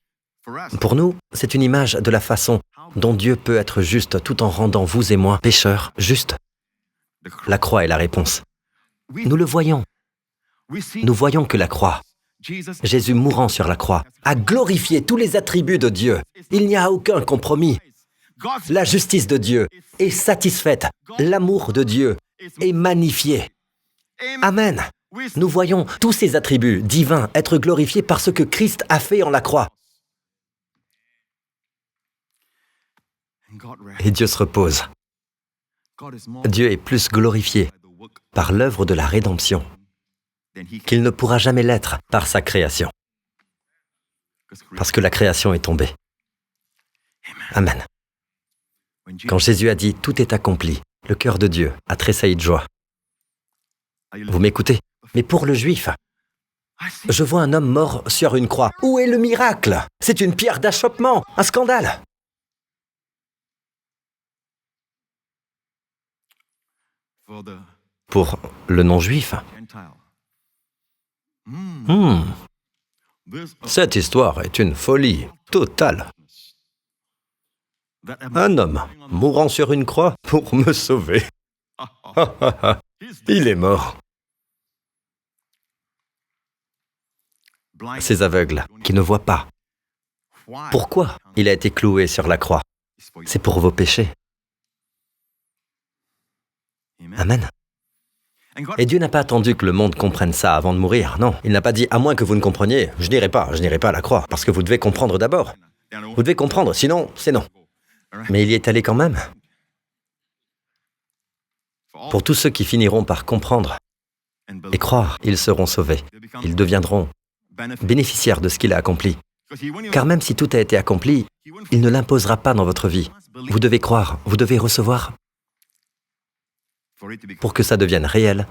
Pour nous, c'est une image de la façon dont Dieu peut être juste tout en rendant vous et moi, pécheurs, justes. La croix est la réponse. Nous le voyons. Nous voyons que la croix, Jésus mourant sur la croix, a glorifié tous les attributs de Dieu. Il n'y a aucun compromis. La justice de Dieu est satisfaite. L'amour de Dieu est magnifié. Amen. Nous voyons tous ces attributs divins être glorifiés par ce que Christ a fait en la croix. Et Dieu se repose. Dieu est plus glorifié par l'œuvre de la rédemption qu'il ne pourra jamais l'être par sa création. Parce que la création est tombée. Amen. Quand Jésus a dit « Tout est accompli », le cœur de Dieu a tressailli de joie. Vous m'écoutez? Mais pour le Juif, je vois un homme mort sur une croix. Où est le miracle? C'est une pierre d'achoppement, un scandale. Pour le non-juif, cette histoire est une folie totale. Un homme mourant sur une croix pour me sauver. Il est mort. Ces aveugles qui ne voient pas. Pourquoi il a été cloué sur la croix? C'est pour vos péchés. Amen. Et Dieu n'a pas attendu que le monde comprenne ça avant de mourir. Non, il n'a pas dit « à moins que vous ne compreniez, je n'irai pas à la croix, parce que vous devez comprendre d'abord. Vous devez comprendre, sinon, c'est non. » Mais il y est allé quand même. Pour tous ceux qui finiront par comprendre et croire, ils seront sauvés. Ils deviendront bénéficiaires de ce qu'il a accompli. Car même si tout a été accompli, il ne l'imposera pas dans votre vie. Vous devez croire, vous devez recevoir pour que ça devienne réel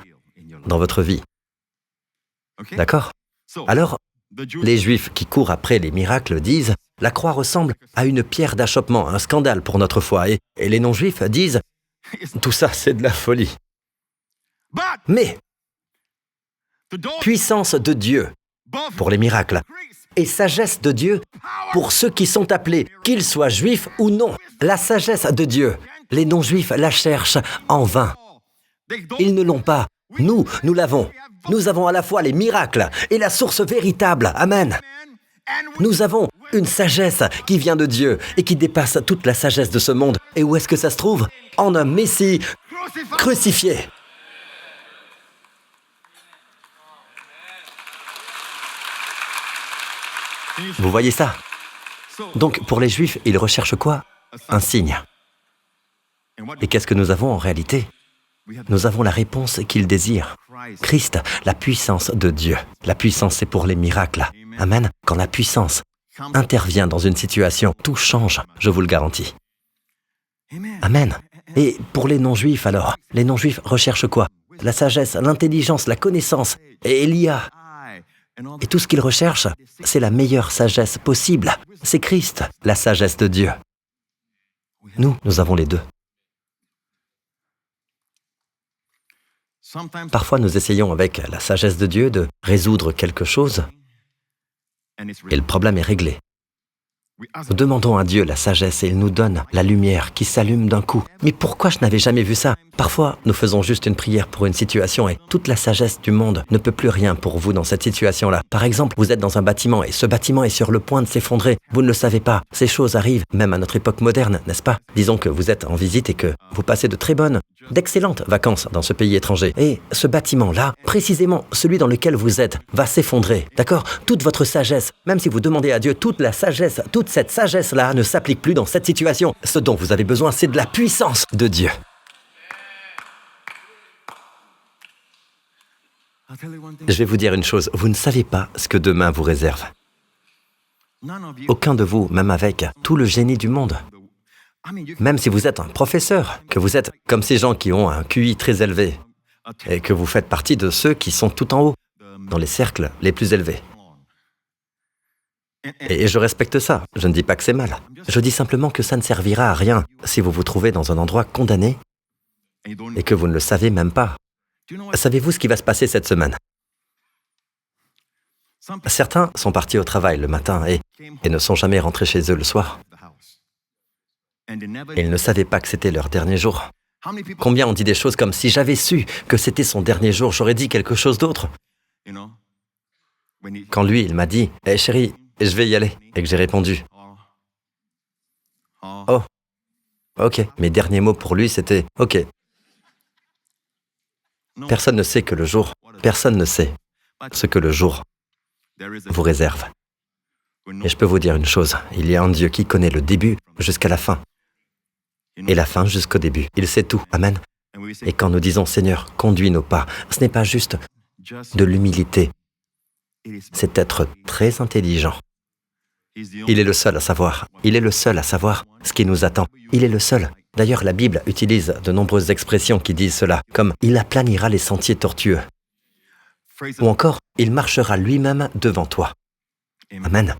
dans votre vie. D'accord? Alors, les Juifs qui courent après les miracles disent « La croix ressemble à une pierre d'achoppement, un scandale pour notre foi. » Et les non-Juifs disent « Tout ça, c'est de la folie. » Mais, puissance de Dieu pour les miracles et sagesse de Dieu pour ceux qui sont appelés, qu'ils soient juifs ou non. La sagesse de Dieu, les non-juifs la cherchent en vain. Ils ne l'ont pas. Nous l'avons. Nous avons à la fois les miracles et la source véritable. Amen. Nous avons une sagesse qui vient de Dieu et qui dépasse toute la sagesse de ce monde. Et où est-ce que ça se trouve? En un Messie crucifié. Vous voyez ça? Donc, pour les Juifs, ils recherchent quoi? Un signe. Et qu'est-ce que nous avons en réalité? Nous avons la réponse qu'ils désirent. Christ, la puissance de Dieu. La puissance, c'est pour les miracles. Amen. Quand la puissance intervient dans une situation, tout change, je vous le garantis. Amen. Et pour les non-juifs alors, les non-juifs recherchent quoi? La sagesse, l'intelligence, la connaissance et l'IA. Et tout ce qu'ils recherchent, c'est la meilleure sagesse possible. C'est Christ, la sagesse de Dieu. Nous avons les deux. Parfois, nous essayons avec la sagesse de Dieu de résoudre quelque chose et le problème est réglé. Nous demandons à Dieu la sagesse et il nous donne la lumière qui s'allume d'un coup. Mais pourquoi je n'avais jamais vu ça? Parfois, nous faisons juste une prière pour une situation et toute la sagesse du monde ne peut plus rien pour vous dans cette situation-là. Par exemple, vous êtes dans un bâtiment et ce bâtiment est sur le point de s'effondrer. Vous ne le savez pas. Ces choses arrivent, même à notre époque moderne, n'est-ce pas? Disons que vous êtes en visite et que vous passez de très bonnes, d'excellentes vacances dans ce pays étranger. Et ce bâtiment-là, précisément celui dans lequel vous êtes, va s'effondrer. D'accord? Toute votre sagesse, même si vous demandez à Dieu toute la sagesse, toute cette sagesse-là ne s'applique plus dans cette situation. Ce dont vous avez besoin, c'est de la puissance de Dieu. Je vais vous dire une chose, vous ne savez pas ce que demain vous réserve. Aucun de vous, même avec tout le génie du monde, même si vous êtes un professeur, que vous êtes comme ces gens qui ont un QI très élevé, et que vous faites partie de ceux qui sont tout en haut, dans les cercles les plus élevés. Et je respecte ça, je ne dis pas que c'est mal. Je dis simplement que ça ne servira à rien si vous vous trouvez dans un endroit condamné et que vous ne le savez même pas. Savez-vous ce qui va se passer cette semaine? Certains sont partis au travail le matin et ne sont jamais rentrés chez eux le soir. Et ils ne savaient pas que c'était leur dernier jour. Combien ont dit des choses comme « si j'avais su que c'était son dernier jour, j'aurais dit quelque chose d'autre ». Quand lui, il m'a dit « Hé chérie, je vais y aller », et que j'ai répondu « Oh, ok ». Mes derniers mots pour lui, c'était « ok ». Personne ne sait personne ne sait ce que le jour vous réserve. Et je peux vous dire une chose, il y a un Dieu qui connaît le début jusqu'à la fin, et la fin jusqu'au début. Il sait tout. Amen. Et quand nous disons « Seigneur, conduis nos pas », ce n'est pas juste de l'humilité, c'est être très intelligent. Il est le seul à savoir. Il est le seul à savoir ce qui nous attend. Il est le seul D'ailleurs, la Bible utilise de nombreuses expressions qui disent cela, comme « il aplanira les sentiers tortueux » ou encore « il marchera lui-même devant toi ». Amen.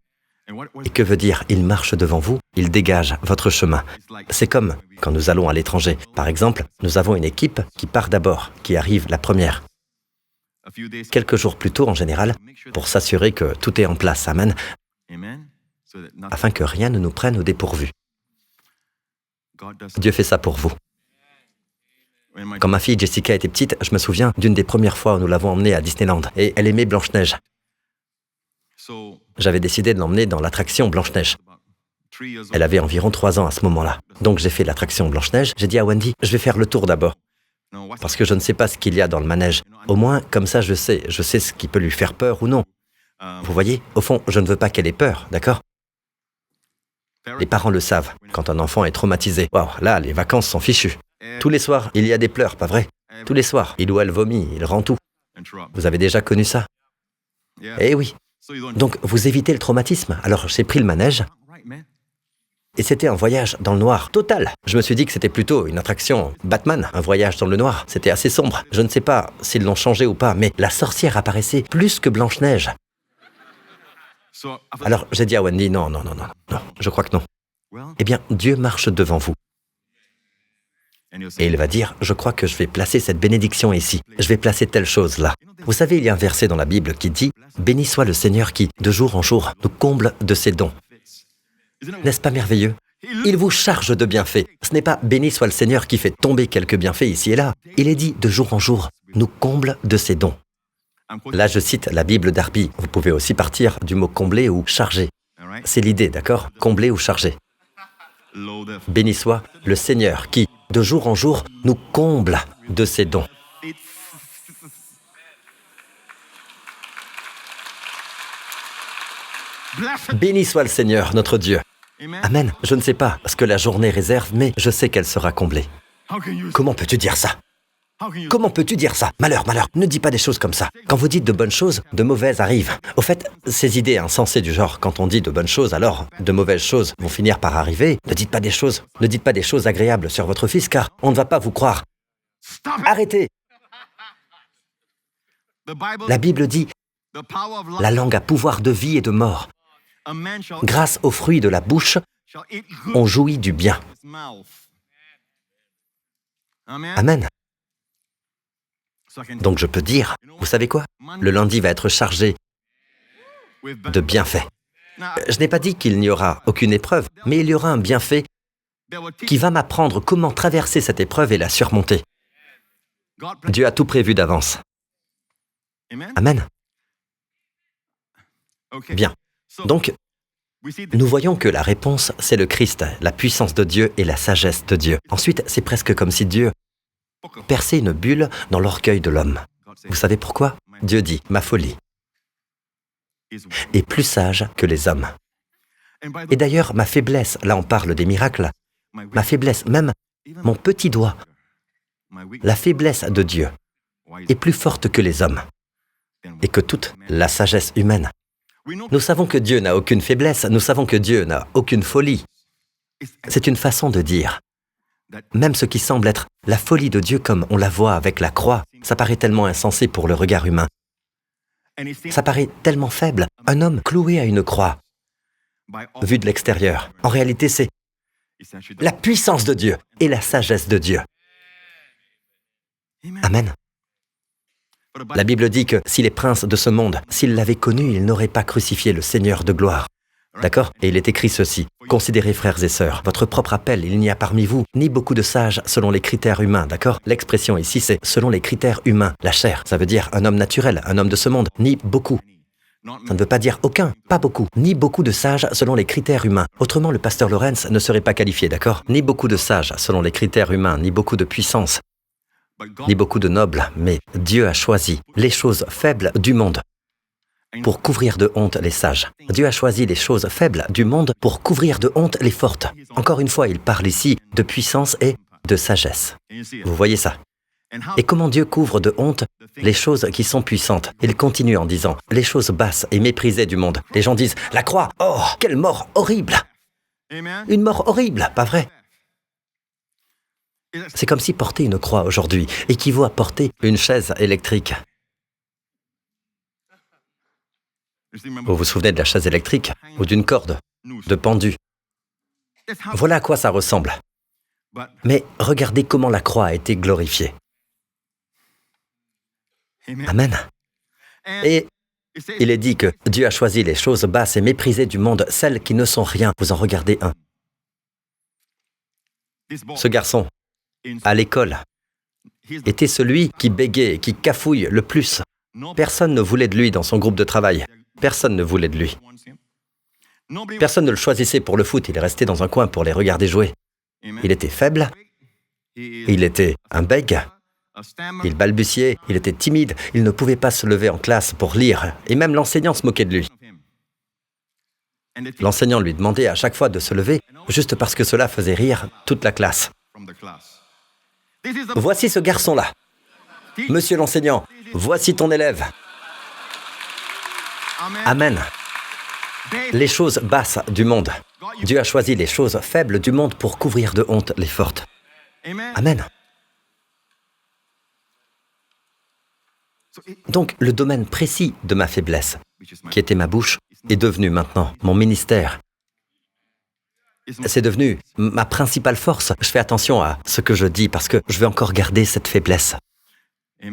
Et que veut dire « il marche devant vous » ? Il dégage votre chemin. C'est comme quand nous allons à l'étranger. Par exemple, nous avons une équipe qui part d'abord, qui arrive la première. Quelques jours plus tôt, en général, pour s'assurer que tout est en place. Amen. Afin que rien ne nous prenne au dépourvu. Dieu fait ça pour vous. Quand ma fille Jessica était petite, je me souviens d'une des premières fois où nous l'avons emmenée à Disneyland. Et elle aimait Blanche-Neige. J'avais décidé de l'emmener dans l'attraction Blanche-Neige. Elle avait environ 3 ans à ce moment-là. Donc j'ai fait l'attraction Blanche-Neige. J'ai dit à Wendy, je vais faire le tour d'abord. Parce que je ne sais pas ce qu'il y a dans le manège. Au moins, comme ça, je sais ce qui peut lui faire peur ou non. Vous voyez, au fond, je ne veux pas qu'elle ait peur, d'accord ? Les parents le savent. Quand un enfant est traumatisé, waouh, là, les vacances sont fichues. Tous les soirs, il y a des pleurs, pas vrai ? Tous les soirs, il ou elle vomit, il rend tout. Vous avez déjà connu ça ? Eh oui. Donc, vous évitez le traumatisme. Alors, j'ai pris le manège. Et c'était un voyage dans le noir, total. Je me suis dit que c'était plutôt une attraction Batman, un voyage dans le noir. C'était assez sombre. Je ne sais pas s'ils l'ont changé ou pas, mais la sorcière apparaissait plus que Blanche-Neige. Alors, j'ai dit à Wendy, non, je crois que non. Eh bien, Dieu marche devant vous. Et il va dire, je crois que je vais placer cette bénédiction ici. Je vais placer telle chose là. Vous savez, il y a un verset dans la Bible qui dit, « Béni soit le Seigneur qui, de jour en jour, nous comble de ses dons. » N'est-ce pas merveilleux ? Il vous charge de bienfaits. Ce n'est pas « Béni soit le Seigneur qui fait tomber quelques bienfaits ici et là ». Il est dit, de jour en jour, nous comble de ses dons. Là, je cite la Bible Darby. Vous pouvez aussi partir du mot combler ou charger. C'est l'idée, d'accord ? Combler ou charger. Béni soit le Seigneur qui, de jour en jour, nous comble de ses dons. Béni soit le Seigneur, notre Dieu. Amen. Je ne sais pas ce que la journée réserve, mais je sais qu'elle sera comblée. Comment peux-tu dire ça ? Comment peux-tu dire ça ? Malheur, ne dis pas des choses comme ça. Quand vous dites de bonnes choses, de mauvaises arrivent. Au fait, ces idées insensées du genre, quand on dit de bonnes choses, alors de mauvaises choses vont finir par arriver. Ne dites pas des choses agréables sur votre fils, car on ne va pas vous croire. Arrêtez ! La Bible dit, la langue a pouvoir de vie et de mort. Grâce aux fruits de la bouche, on jouit du bien. Amen. Donc je peux dire, vous savez quoi ? Le lundi va être chargé de bienfaits. Je n'ai pas dit qu'il n'y aura aucune épreuve, mais il y aura un bienfait qui va m'apprendre comment traverser cette épreuve et la surmonter. Dieu a tout prévu d'avance. Amen. Bien. Donc, nous voyons que la réponse, c'est le Christ, la puissance de Dieu et la sagesse de Dieu. Ensuite, c'est presque comme si Dieu perçait une bulle dans l'orgueil de l'homme. Vous savez pourquoi ? Dieu dit, ma folie est plus sage que les hommes. Et d'ailleurs, ma faiblesse, là on parle des miracles, ma faiblesse, même mon petit doigt, la faiblesse de Dieu est plus forte que les hommes et que toute la sagesse humaine. Nous savons que Dieu n'a aucune faiblesse, nous savons que Dieu n'a aucune folie. C'est une façon de dire. Même ce qui semble être la folie de Dieu comme on la voit avec la croix, ça paraît tellement insensé pour le regard humain. Ça paraît tellement faible, un homme cloué à une croix, vu de l'extérieur. En réalité, c'est la puissance de Dieu et la sagesse de Dieu. Amen. La Bible dit que si les princes de ce monde, s'ils l'avaient connu, ils n'auraient pas crucifié le Seigneur de gloire. D'accord ? Et il est écrit ceci. Considérez, frères et sœurs, votre propre appel, il n'y a parmi vous ni beaucoup de sages selon les critères humains, d'accord ? L'expression ici, c'est selon les critères humains, la chair. Ça veut dire un homme naturel, un homme de ce monde, ni beaucoup. Ça ne veut pas dire aucun, pas beaucoup, ni beaucoup de sages selon les critères humains. Autrement, le pasteur Lawrence ne serait pas qualifié, d'accord ? Ni beaucoup de sages selon les critères humains, ni beaucoup de puissance, ni beaucoup de nobles, mais Dieu a choisi les choses faibles du monde pour couvrir de honte les sages. Dieu a choisi les choses faibles du monde pour couvrir de honte les fortes. Encore une fois, il parle ici de puissance et de sagesse. Vous voyez ça ? Et comment Dieu couvre de honte les choses qui sont puissantes ? Il continue en disant, les choses basses et méprisées du monde. Les gens disent, la croix, oh, quelle mort horrible ! Une mort horrible, pas vrai ? C'est comme si porter une croix aujourd'hui équivaut à porter une chaise électrique. Vous vous souvenez de la chaise électrique ou d'une corde, de pendu? Voilà à quoi ça ressemble. Mais regardez comment la croix a été glorifiée. Amen. Et il est dit que Dieu a choisi les choses basses et méprisées du monde, celles qui ne sont rien. Vous en regardez un. Ce garçon, à l'école, était celui qui bégait, qui cafouille le plus. Personne ne voulait de lui dans son groupe de travail. Personne ne voulait de lui. Personne ne le choisissait pour le foot, il est resté dans un coin pour les regarder jouer. Il était faible, il était un bègue, il balbutiait, il était timide, il ne pouvait pas se lever en classe pour lire, et même l'enseignant se moquait de lui. L'enseignant lui demandait à chaque fois de se lever, juste parce que cela faisait rire toute la classe. Voici ce garçon-là. Monsieur l'enseignant, voici ton élève. Amen. Les choses basses du monde. Dieu a choisi les choses faibles du monde pour couvrir de honte les fortes. Amen. Donc, le domaine précis de ma faiblesse, qui était ma bouche, est devenu maintenant mon ministère. C'est devenu ma principale force. Je fais attention à ce que je dis parce que je veux encore garder cette faiblesse.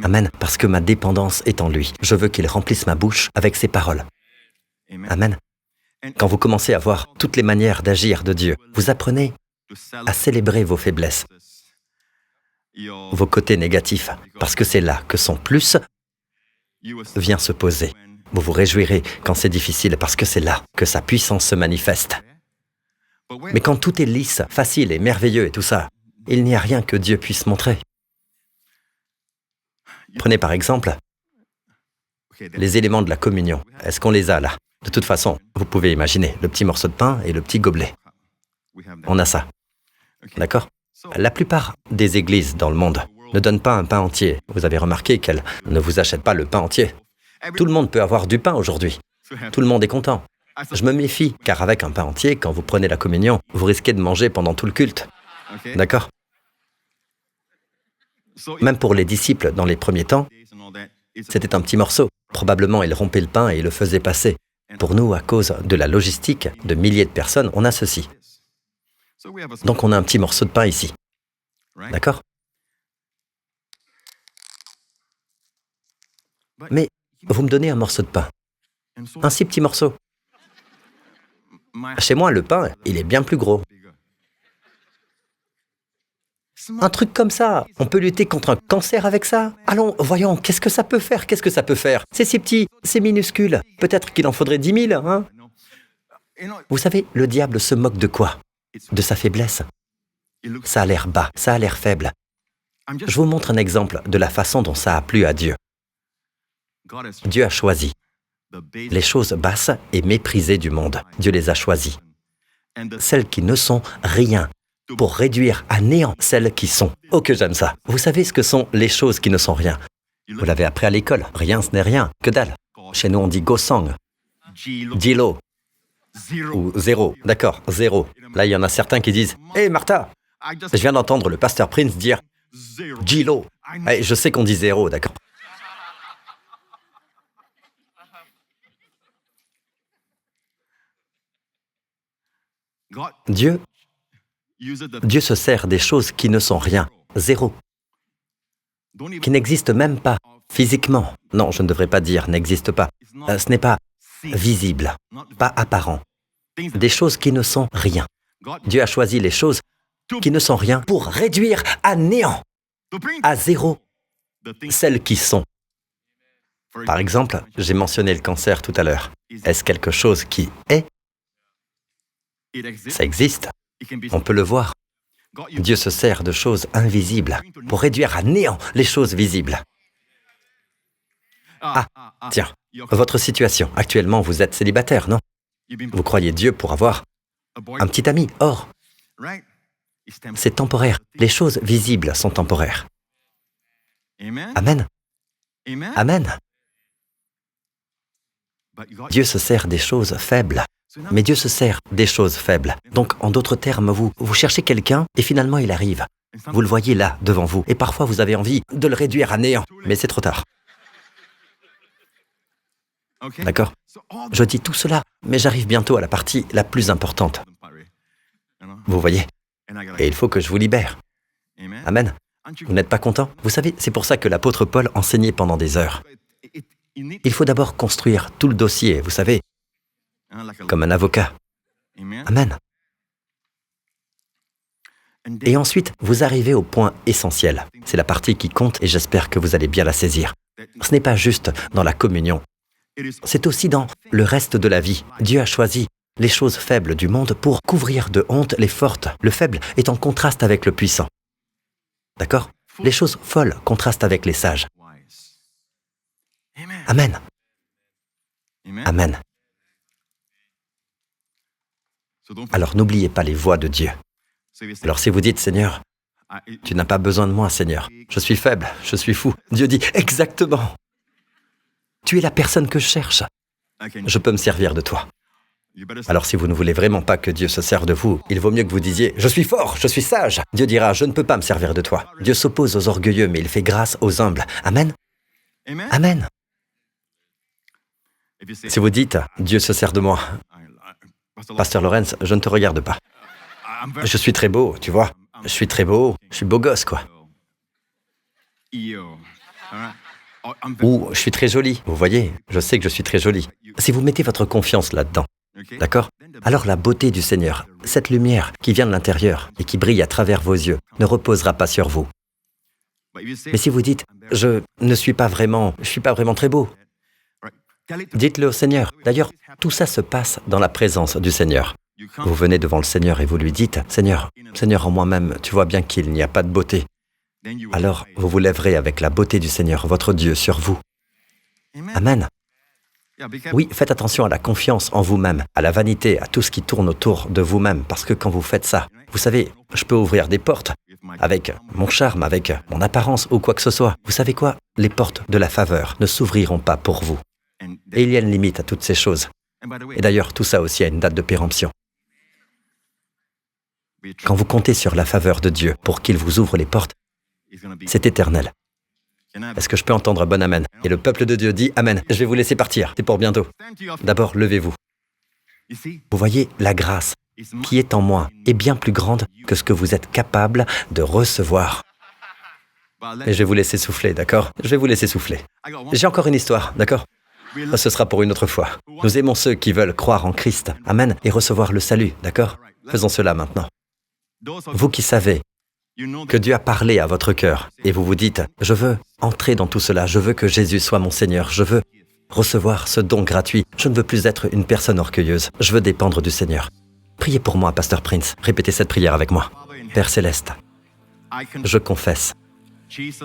Amen. Parce que ma dépendance est en lui. Je veux qu'il remplisse ma bouche avec ses paroles. Amen. Quand vous commencez à voir toutes les manières d'agir de Dieu, vous apprenez à célébrer vos faiblesses, vos côtés négatifs, parce que c'est là que son plus vient se poser. Vous vous réjouirez quand c'est difficile, parce que c'est là que sa puissance se manifeste. Mais quand tout est lisse, facile et merveilleux et tout ça, il n'y a rien que Dieu puisse montrer. Prenez par exemple les éléments de la communion. Est-ce qu'on les a là? De toute façon, vous pouvez imaginer le petit morceau de pain et le petit gobelet. On a ça. D'accord? La plupart des églises dans le monde ne donnent pas un pain entier. Vous avez remarqué qu'elles ne vous achètent pas le pain entier. Tout le monde peut avoir du pain aujourd'hui. Tout le monde est content. Je me méfie, car avec un pain entier, quand vous prenez la communion, vous risquez de manger pendant tout le culte. D'accord? Même pour les disciples dans les premiers temps, c'était un petit morceau. Probablement, ils rompaient le pain et le faisaient passer. Pour nous, à cause de la logistique de milliers de personnes, on a ceci. Donc on a un petit morceau de pain ici. D'accord? Mais vous me donnez un morceau de pain. Un si petit morceau. Chez moi, le pain, il est bien plus gros. Un truc comme ça, on peut lutter contre un cancer avec ça? Allons, voyons, qu'est-ce que ça peut faire? Qu'est-ce que ça peut faire? C'est si petit, c'est minuscule. Peut-être qu'il en faudrait 10 000, hein? Vous savez, le diable se moque de quoi? De sa faiblesse. Ça a l'air bas, ça a l'air faible. Je vous montre un exemple de la façon dont ça a plu à Dieu. Dieu a choisi les choses basses et méprisées du monde. Dieu les a choisies. Celles qui ne sont rien, pour réduire à néant celles qui sont. Oh que j'aime ça. Vous savez ce que sont les choses qui ne sont rien? Vous l'avez appris à l'école. Rien, ce n'est rien. Que dalle. Chez nous, on dit gosang, dilo, ou zéro. D'accord, zéro. Là, il y en a certains qui disent « Hé, Martha, je viens d'entendre le pasteur Prince dire « Gilo ». Je sais qu'on dit zéro, d'accord. Dieu se sert des choses qui ne sont rien, zéro, qui n'existent même pas physiquement. Non, je ne devrais pas dire n'existe pas. Ce n'est pas visible, pas apparent. Des choses qui ne sont rien. Dieu a choisi les choses qui ne sont rien pour réduire à néant, à zéro, celles qui sont. Par exemple, j'ai mentionné le cancer tout à l'heure. Est-ce quelque chose qui est? Ça existe. On peut le voir. Dieu se sert de choses invisibles pour réduire à néant les choses visibles. Ah, tiens, votre situation. Actuellement, vous êtes célibataire, non? Vous croyez Dieu pour avoir un petit ami. Or, c'est temporaire. Les choses visibles sont temporaires. Amen. Amen. Dieu se sert des choses faibles. Mais Dieu se sert des choses faibles. Donc, en d'autres termes, vous cherchez quelqu'un et finalement il arrive. Vous le voyez là, devant vous, et parfois vous avez envie de le réduire à néant, mais c'est trop tard. D'accord? Je dis tout cela, mais j'arrive bientôt à la partie la plus importante. Vous voyez? Et il faut que je vous libère. Amen. Vous n'êtes pas content? Vous savez, c'est pour ça que l'apôtre Paul enseignait pendant des heures. Il faut d'abord construire tout le dossier, vous savez, comme un avocat. Amen. Et ensuite, vous arrivez au point essentiel. C'est la partie qui compte et j'espère que vous allez bien la saisir. Ce n'est pas juste dans la communion. C'est aussi dans le reste de la vie. Dieu a choisi les choses faibles du monde pour couvrir de honte les fortes. Le faible est en contraste avec le puissant. D'accord? Les choses folles contrastent avec les sages. Amen. Amen. Alors n'oubliez pas les voies de Dieu. Alors si vous dites, Seigneur, tu n'as pas besoin de moi, Seigneur. Je suis faible, je suis fou. Dieu dit, exactement. Tu es la personne que je cherche. Je peux me servir de toi. Alors si vous ne voulez vraiment pas que Dieu se serve de vous, il vaut mieux que vous disiez « Je suis fort, je suis sage ». Dieu dira « Je ne peux pas me servir de toi ». Dieu s'oppose aux orgueilleux, mais il fait grâce aux humbles. Amen. Amen. Si vous dites « Dieu se sert de moi », Pasteur Lorenz, je ne te regarde pas. Je suis très beau, tu vois. Je suis très beau, je suis beau gosse, quoi. Ou je suis très jolie, vous voyez, je sais que je suis très jolie. Si vous mettez votre confiance là-dedans, d'accord? Alors la beauté du Seigneur, cette lumière qui vient de l'intérieur et qui brille à travers vos yeux, ne reposera pas sur vous. Mais si vous dites, je ne suis pas vraiment très beau, dites-le au Seigneur. D'ailleurs, tout ça se passe dans la présence du Seigneur. Vous venez devant le Seigneur et vous lui dites, Seigneur, en moi-même, tu vois bien qu'il n'y a pas de beauté. Alors, vous vous lèverez avec la beauté du Seigneur, votre Dieu, sur vous. Amen. Oui, faites attention à la confiance en vous-même, à la vanité, à tout ce qui tourne autour de vous-même, parce que quand vous faites ça, vous savez, je peux ouvrir des portes avec mon charme, avec mon apparence ou quoi que ce soit. Vous savez quoi? Les portes de la faveur ne s'ouvriront pas pour vous. Et il y a une limite à toutes ces choses. Et d'ailleurs, tout ça aussi a une date de péremption. Quand vous comptez sur la faveur de Dieu pour qu'il vous ouvre les portes, c'est éternel. Est-ce que je peux entendre un bon amen? Et le peuple de Dieu dit amen. Je vais vous laisser partir, c'est pour bientôt. D'abord, levez-vous. Vous voyez, la grâce qui est en moi est bien plus grande que ce que vous êtes capable de recevoir. Et je vais vous laisser souffler, d'accord? Je vais vous laisser souffler. J'ai encore une histoire, d'accord? Ce sera pour une autre fois. Nous aimons ceux qui veulent croire en Christ, amen, et recevoir le salut, d'accord? Faisons cela maintenant. Vous qui savez que Dieu a parlé à votre cœur et vous vous dites « Je veux entrer dans tout cela, je veux que Jésus soit mon Seigneur, je veux recevoir ce don gratuit, je ne veux plus être une personne orgueilleuse, je veux dépendre du Seigneur. » Priez pour moi, Pasteur Prince, répétez cette prière avec moi. Père Céleste, je confesse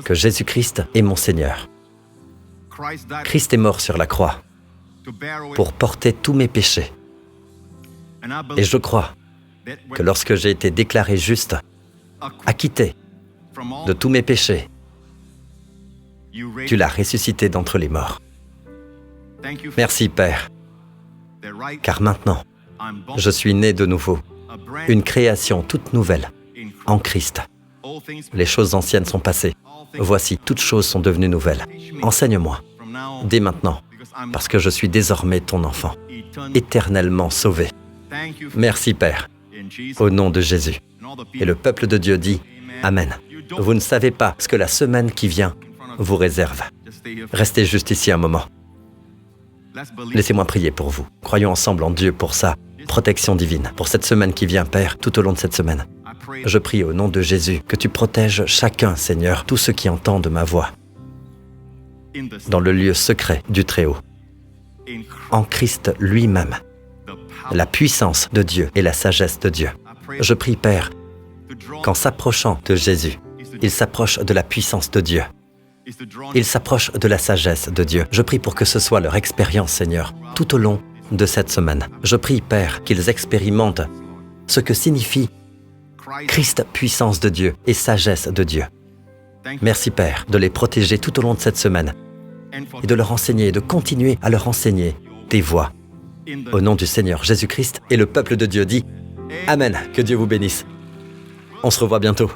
que Jésus-Christ est mon Seigneur. Christ est mort sur la croix pour porter tous mes péchés. Et je crois que lorsque j'ai été déclaré juste, acquitté de tous mes péchés, tu l'as ressuscité d'entre les morts. Merci, Père, car maintenant, je suis né de nouveau, une création toute nouvelle en Christ. Les choses anciennes sont passées. Voici, toutes choses sont devenues nouvelles. Enseigne-moi, dès maintenant, parce que je suis désormais ton enfant, éternellement sauvé. Merci, Père, au nom de Jésus. Et le peuple de Dieu dit Amen. Vous ne savez pas ce que la semaine qui vient vous réserve. Restez juste ici un moment. Laissez-moi prier pour vous. Croyons ensemble en Dieu pour sa protection divine. Pour cette semaine qui vient, Père, tout au long de cette semaine. Je prie au nom de Jésus que tu protèges chacun, Seigneur, tous ceux qui entendent ma voix, dans le lieu secret du Très-Haut, en Christ lui-même, la puissance de Dieu et la sagesse de Dieu. Je prie, Père, qu'en s'approchant de Jésus, il s'approche de la puissance de Dieu. Il s'approche de la sagesse de Dieu. Je prie pour que ce soit leur expérience, Seigneur, tout au long de cette semaine. Je prie, Père, qu'ils expérimentent ce que signifie Christ, puissance de Dieu et sagesse de Dieu. Merci, Père, de les protéger tout au long de cette semaine et de leur enseigner, de continuer à leur enseigner tes voies. Au nom du Seigneur Jésus-Christ, et le peuple de Dieu dit Amen, que Dieu vous bénisse. On se revoit bientôt.